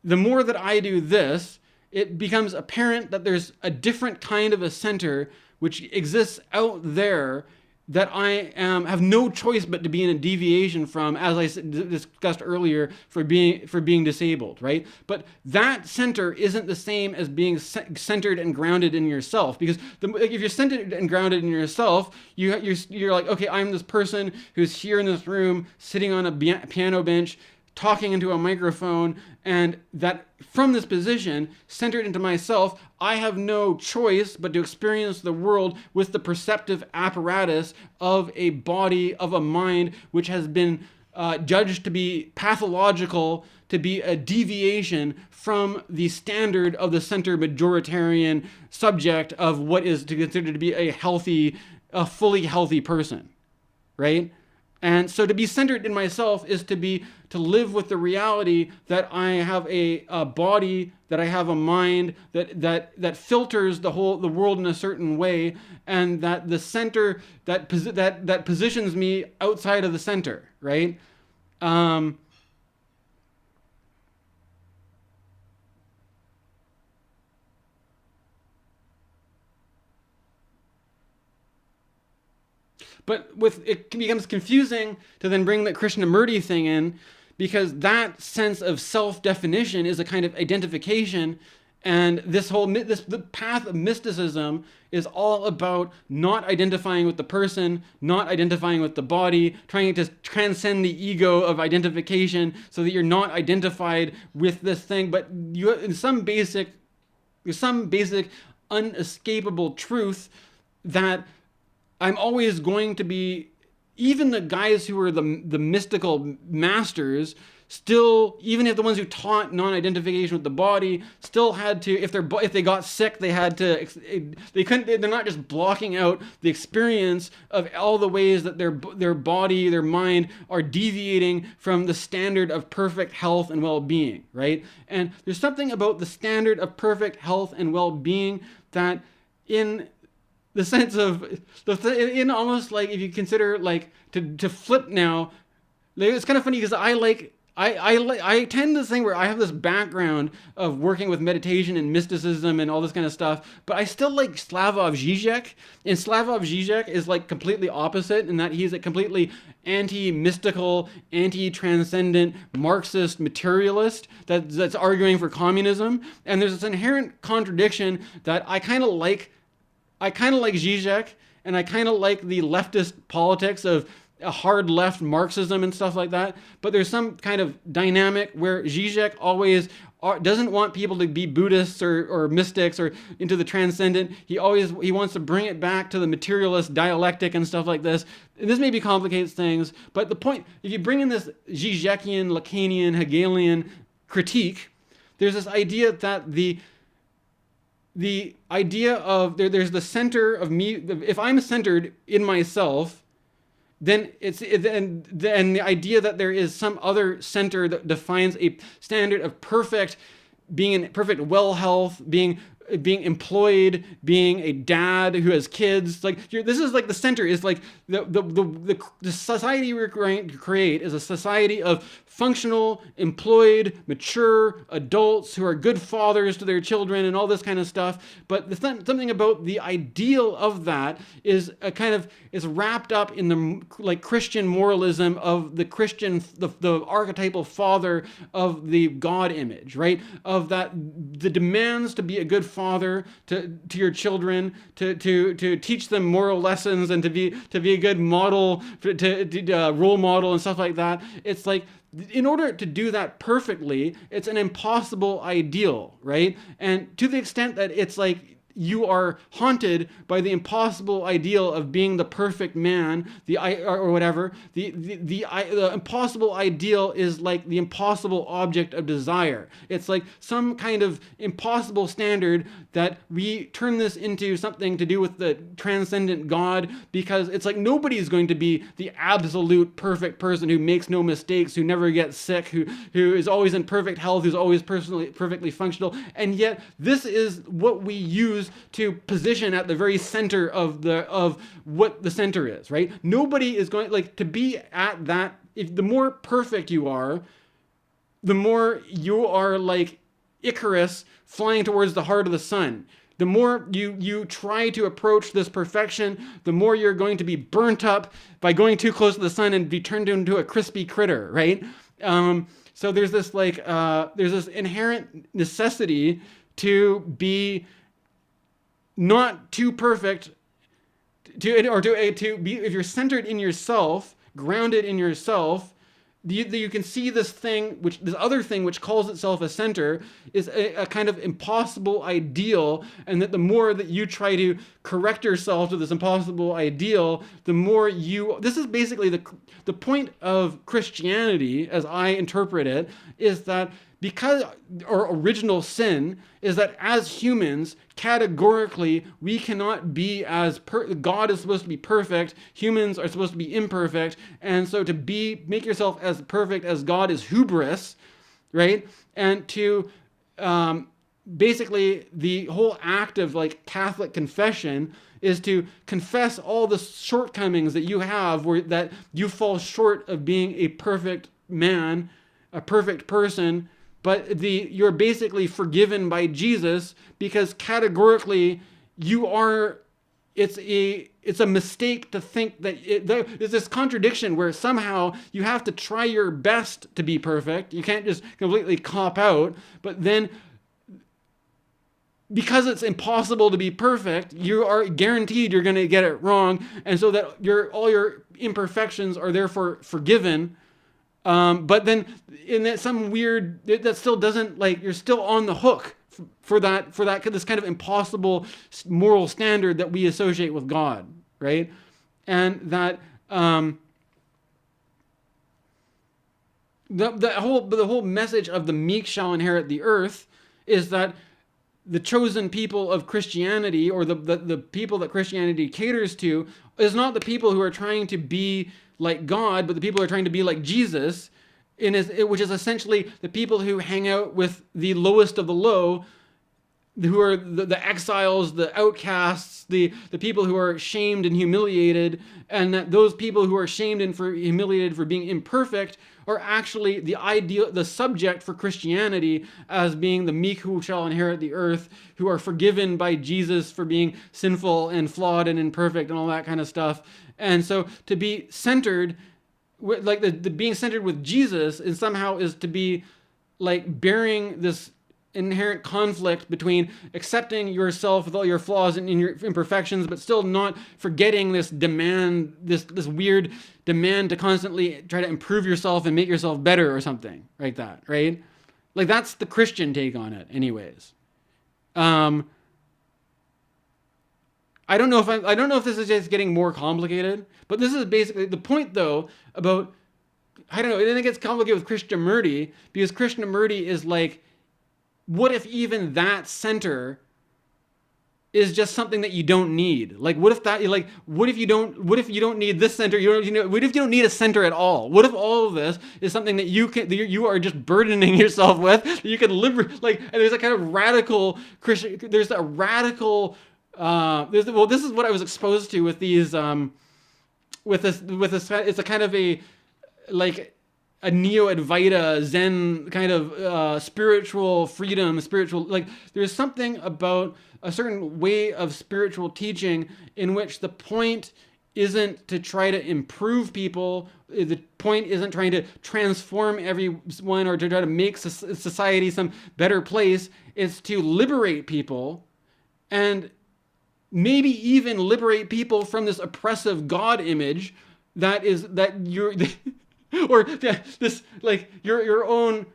the more that I do this, it becomes apparent that there's a different kind of a center which exists out there that I have no choice but to be in a deviation from, as I discussed earlier, for being disabled, right? But that center isn't the same as being centered and grounded in yourself, because if you're centered and grounded in yourself, you're like, okay, I'm this person who's here in this room, sitting on a piano bench, talking into a microphone, and that from this position, centered into myself, I have no choice but to experience the world with the perceptive apparatus of a body, of a mind, which has been judged to be pathological, to be a deviation from the standard of the center majoritarian subject of what is to consider to be a fully healthy person, right? And so to be centered in myself is to live with the reality that I have a body, that I have a mind that filters the world in a certain way, and that the center that positions me outside of the center, right? But it becomes confusing to then bring the Krishnamurti thing in, because that sense of self-definition is a kind of identification, and the path of mysticism is all about not identifying with the person, not identifying with the body, trying to transcend the ego of identification so that you're not identified with this thing, but there's some basic unescapable truth that I'm always going to be. Even the guys who were the mystical masters still, even if the ones who taught non-identification with the body, still had to, if they got sick, they had to, they're not just blocking out the experience of all the ways that their body, their mind are deviating from the standard of perfect health and well-being, right? And there's something about the standard of perfect health and well-being that, in the sense of in almost like, if you consider like to flip now, it's kind of funny because I tend to think where I have this background of working with meditation and mysticism and all this kind of stuff, but I still like Slavoj Zizek, and Slavoj Zizek is like completely opposite in that he's a completely anti-mystical, anti-transcendent Marxist materialist that's arguing for communism, and there's this inherent contradiction that I kind of like Zizek, and I kind of like the leftist politics of a hard left Marxism and stuff like that. But there's some kind of dynamic where Zizek always doesn't want people to be Buddhists or mystics or into the transcendent. He wants to bring it back to the materialist dialectic and stuff like this. And this maybe complicates things, but the point, if you bring in this Zizekian, Lacanian, Hegelian critique, there's this idea that the idea of there's the center of me. If I'm centered in myself, then then the idea that there is some other center that defines a standard of perfect being in perfect well health, being employed, being a dad who has kids. Like this is like the center is like the society we're going to create is a society of functional, employed, mature adults who are good fathers to their children and all this kind of stuff. But something about the ideal of that is is wrapped up in the like Christian moralism of the Christian, the archetypal father of the God image, right? Of that, the demands to be a good father to your children, to teach them moral lessons, and to be a good model, to role model and stuff like that. It's like, in order to do that perfectly, it's an impossible ideal, right? And to the extent that it's like you are haunted by the impossible ideal of being the perfect man, or whatever, the impossible ideal is like the impossible object of desire. It's like some kind of impossible standard that we turn this into something to do with the transcendent God, because it's like nobody is going to be the absolute perfect person who makes no mistakes, who never gets sick, who is always in perfect health, who's always perfectly functional. And yet this is what we use to position at the very center of what the center is, right? Nobody is going to be at that. If the more perfect you are, the more you are like Icarus flying towards the heart of the sun. The more you try to approach this perfection, the more you're going to be burnt up by going too close to the sun and be turned into a crispy critter, right? So there's this there's this inherent necessity to be not too perfect, to be, if you're centered in yourself, grounded in yourself, you can see this other thing which calls itself a center is a kind of impossible ideal, and that the more that you try to correct yourself to this impossible ideal, the more this is basically the point of Christianity, as I interpret it, is that because our original sin is that as humans, categorically, we cannot be God is supposed to be perfect, humans are supposed to be imperfect, and so to make yourself as perfect as God is hubris, right? And to basically the whole act of like Catholic confession is to confess all the shortcomings that you have, that you fall short of being a perfect man, a perfect person. But you're basically forgiven by Jesus because categorically it's a mistake to think that there's this contradiction where somehow you have to try your best to be perfect. You can't just completely cop out, but then because it's impossible to be perfect, you are guaranteed you're going to get it wrong, and so that all your imperfections are therefore forgiven. But then in some weird, that still doesn't, like, you're still on the hook for this kind of impossible moral standard that we associate with God, right? And that the whole message of the meek shall inherit the earth is that the chosen people of Christianity, or the people that Christianity caters to, is not the people who are trying to be like God, but the people who are trying to be like Jesus, which is essentially the people who hang out with the lowest of the low, who are the exiles, the outcasts, the people who are shamed and humiliated, and that those people who are shamed and humiliated for being imperfect are actually the subject for Christianity, as being the meek who shall inherit the earth, who are forgiven by Jesus for being sinful and flawed and imperfect and all that kind of stuff. And so to be centered, like the being centered with Jesus, is to be like bearing this inherent conflict between accepting yourself with all your flaws and your imperfections, but still not forgetting this demand, this weird demand to constantly try to improve yourself and make yourself better or something like that, right? Like, that's the Christian take on it, anyways. I don't know if this is just getting more complicated, but this is basically the point, though, about, I don't know, I think it gets complicated with Krishnamurti, because Krishnamurti is like, what if even that center is just something that you don't need? Like, what if you don't need this center? What if you don't need a center at all? What if all of this is something that you are just burdening yourself with? That you can liberate, like, and there's a kind of radical Christian, this is what I was exposed to with these, with this, it's a kind of a, like, a Neo-Advaita Zen kind of spiritual freedom, like, there's something about a certain way of spiritual teaching in which the point isn't to try to improve people, the point isn't trying to transform everyone or to try to make society some better place, it's to liberate people, and maybe even liberate people from this oppressive God image that you're or this, like, your own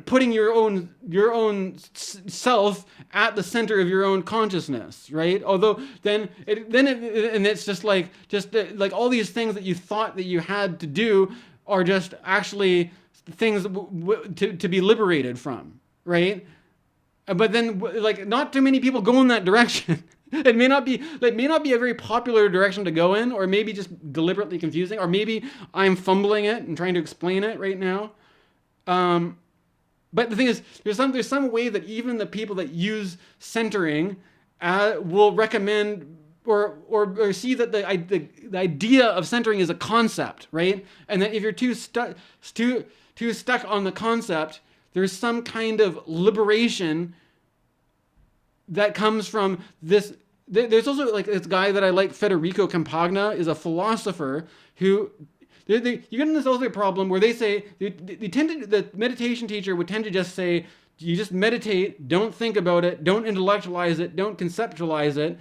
putting your own self at the center of your own consciousness, right? Although then it's just like all these things that you thought that you had to do are just actually things to be liberated from, right? But then, like, not too many people go in that direction. It may not be a very popular direction to go in, or maybe just deliberately confusing, or maybe I'm fumbling it and trying to explain it right now. But the thing is, there's some way that even the people that use centering will recommend or see that the idea of centering is a concept, right? And that if you're too stuck on the concept, there's some kind of liberation that comes from this. There's also like this guy that I like, Federico Campagna, is a philosopher who you get in this also problem where they say the meditation teacher would tend to just say, you just meditate, don't think about it, don't intellectualize it, don't conceptualize it.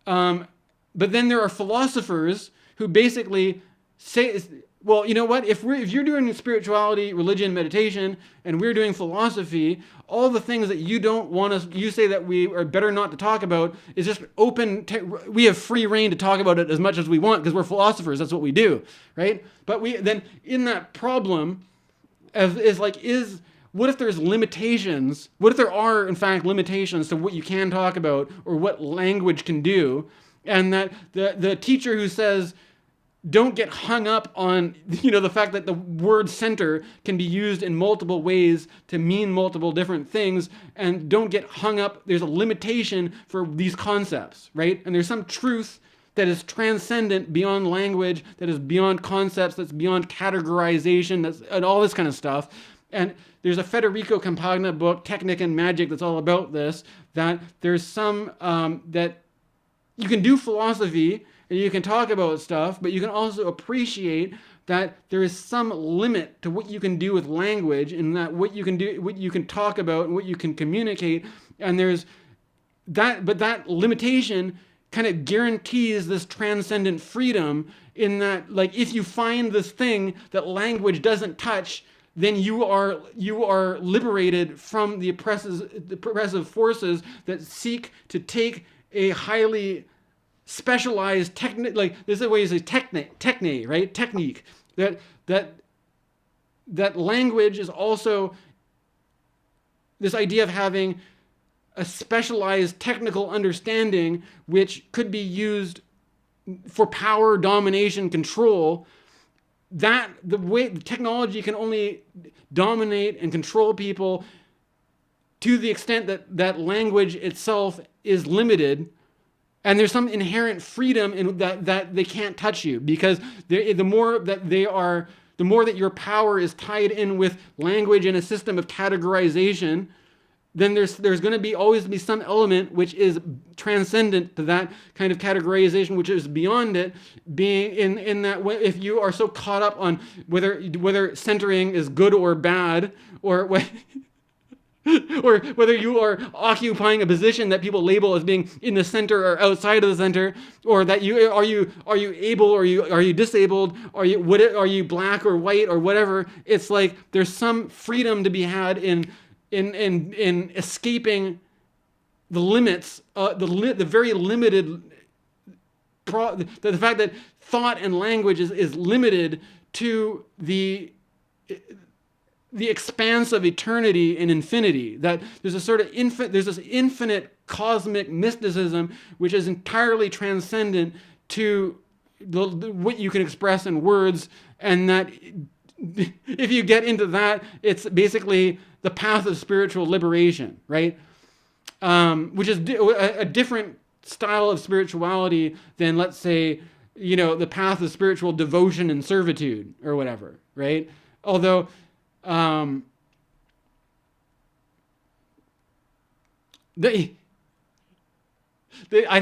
But then there are philosophers who basically say, well, you know what? If you're doing spirituality, religion, meditation, and we're doing philosophy, all the things that you don't want us, you say that we are better not to talk about, is just open. We have free reign to talk about it as much as we want because we're philosophers. That's what we do, right? But we then in that problem, what if there's limitations? What if there are in fact limitations to what you can talk about or what language can do, and that the teacher who says, don't get hung up on, the fact that the word center can be used in multiple ways to mean multiple different things, and don't get hung up. There's a limitation for these concepts, right? And there's some truth that is transcendent beyond language, that is beyond concepts, that's beyond categorization, and all this kind of stuff. And there's a Federico Campagna book, Technic and Magic, that's all about this, that there's some, that you can do philosophy, and you can talk about stuff, but you can also appreciate that there is some limit to what you can do with language, and that what you can do, what you can talk about, and what you can communicate. And there's that, but that limitation kind of guarantees this transcendent freedom in that, like, if you find this thing that language doesn't touch, then you are liberated from the oppressive forces that seek to take a highly specialized technique, like this is a way to say technique, right? Technique. That language is also this idea of having a specialized technical understanding which could be used for power, domination, control. That the way the technology can only dominate and control people to the extent that language itself is limited. And there's some inherent freedom in that they can't touch you, because the more that your power is tied in with language and a system of categorization, then there's going to always be some element which is transcendent to that kind of categorization, which is beyond it, being in that way. If you are so caught up on whether centering is good or bad, or whether you are occupying a position that people label as being in the center or outside of the center, or that are you able, or are you disabled, are you black or white or whatever. It's like there's some freedom to be had in escaping the limits, the very limited, the fact that thought and language is limited to the expanse of eternity and infinity. That there's a sort of there's this infinite cosmic mysticism which is entirely transcendent to what you can express in words, and that if you get into that, it's basically the path of spiritual liberation, right? Which is a different style of spirituality than, let's say, the path of spiritual devotion and servitude or whatever, right? Although I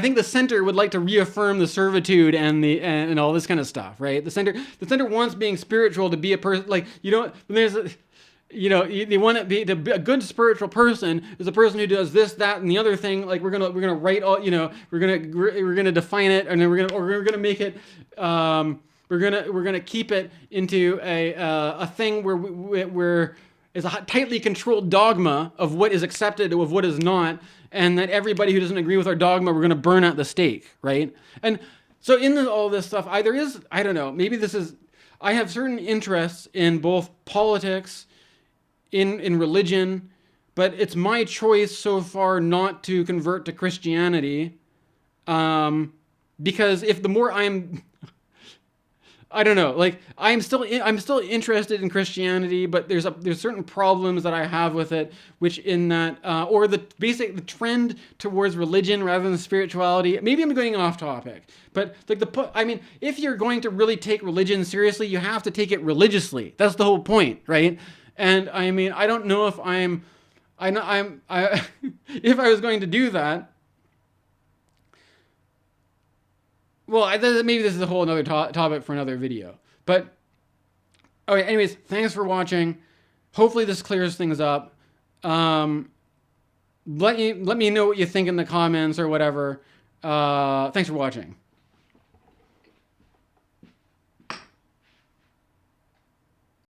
think the center would like to reaffirm the servitude and all this kind of stuff, right? The center wants being spiritual to be a person, like, they want to be a good spiritual person is a person who does this, that, and the other thing. Like we're gonna write all, we're gonna define it, and then we're gonna make it. We're gonna keep it into a thing where it's a tightly controlled dogma of what is accepted, of what is not, and that everybody who doesn't agree with our dogma, we're gonna burn at the stake, right? And so in all this stuff, I don't know, maybe I have certain interests in both politics, in religion, but it's my choice so far not to convert to Christianity, because if the more I don't know, like I'm still interested in Christianity, but there's certain problems that I have with it, which in that or the trend towards religion rather than spirituality. Maybe I'm going off topic, but like if you're going to really take religion seriously, you have to take it religiously. That's the whole point, right? And I mean, I don't know if I'm I know if I was going to do that, well, maybe this is a whole another topic for another video. But okay, anyways, thanks for watching. Hopefully this clears things up. Let me know what you think in the comments or whatever. Thanks for watching.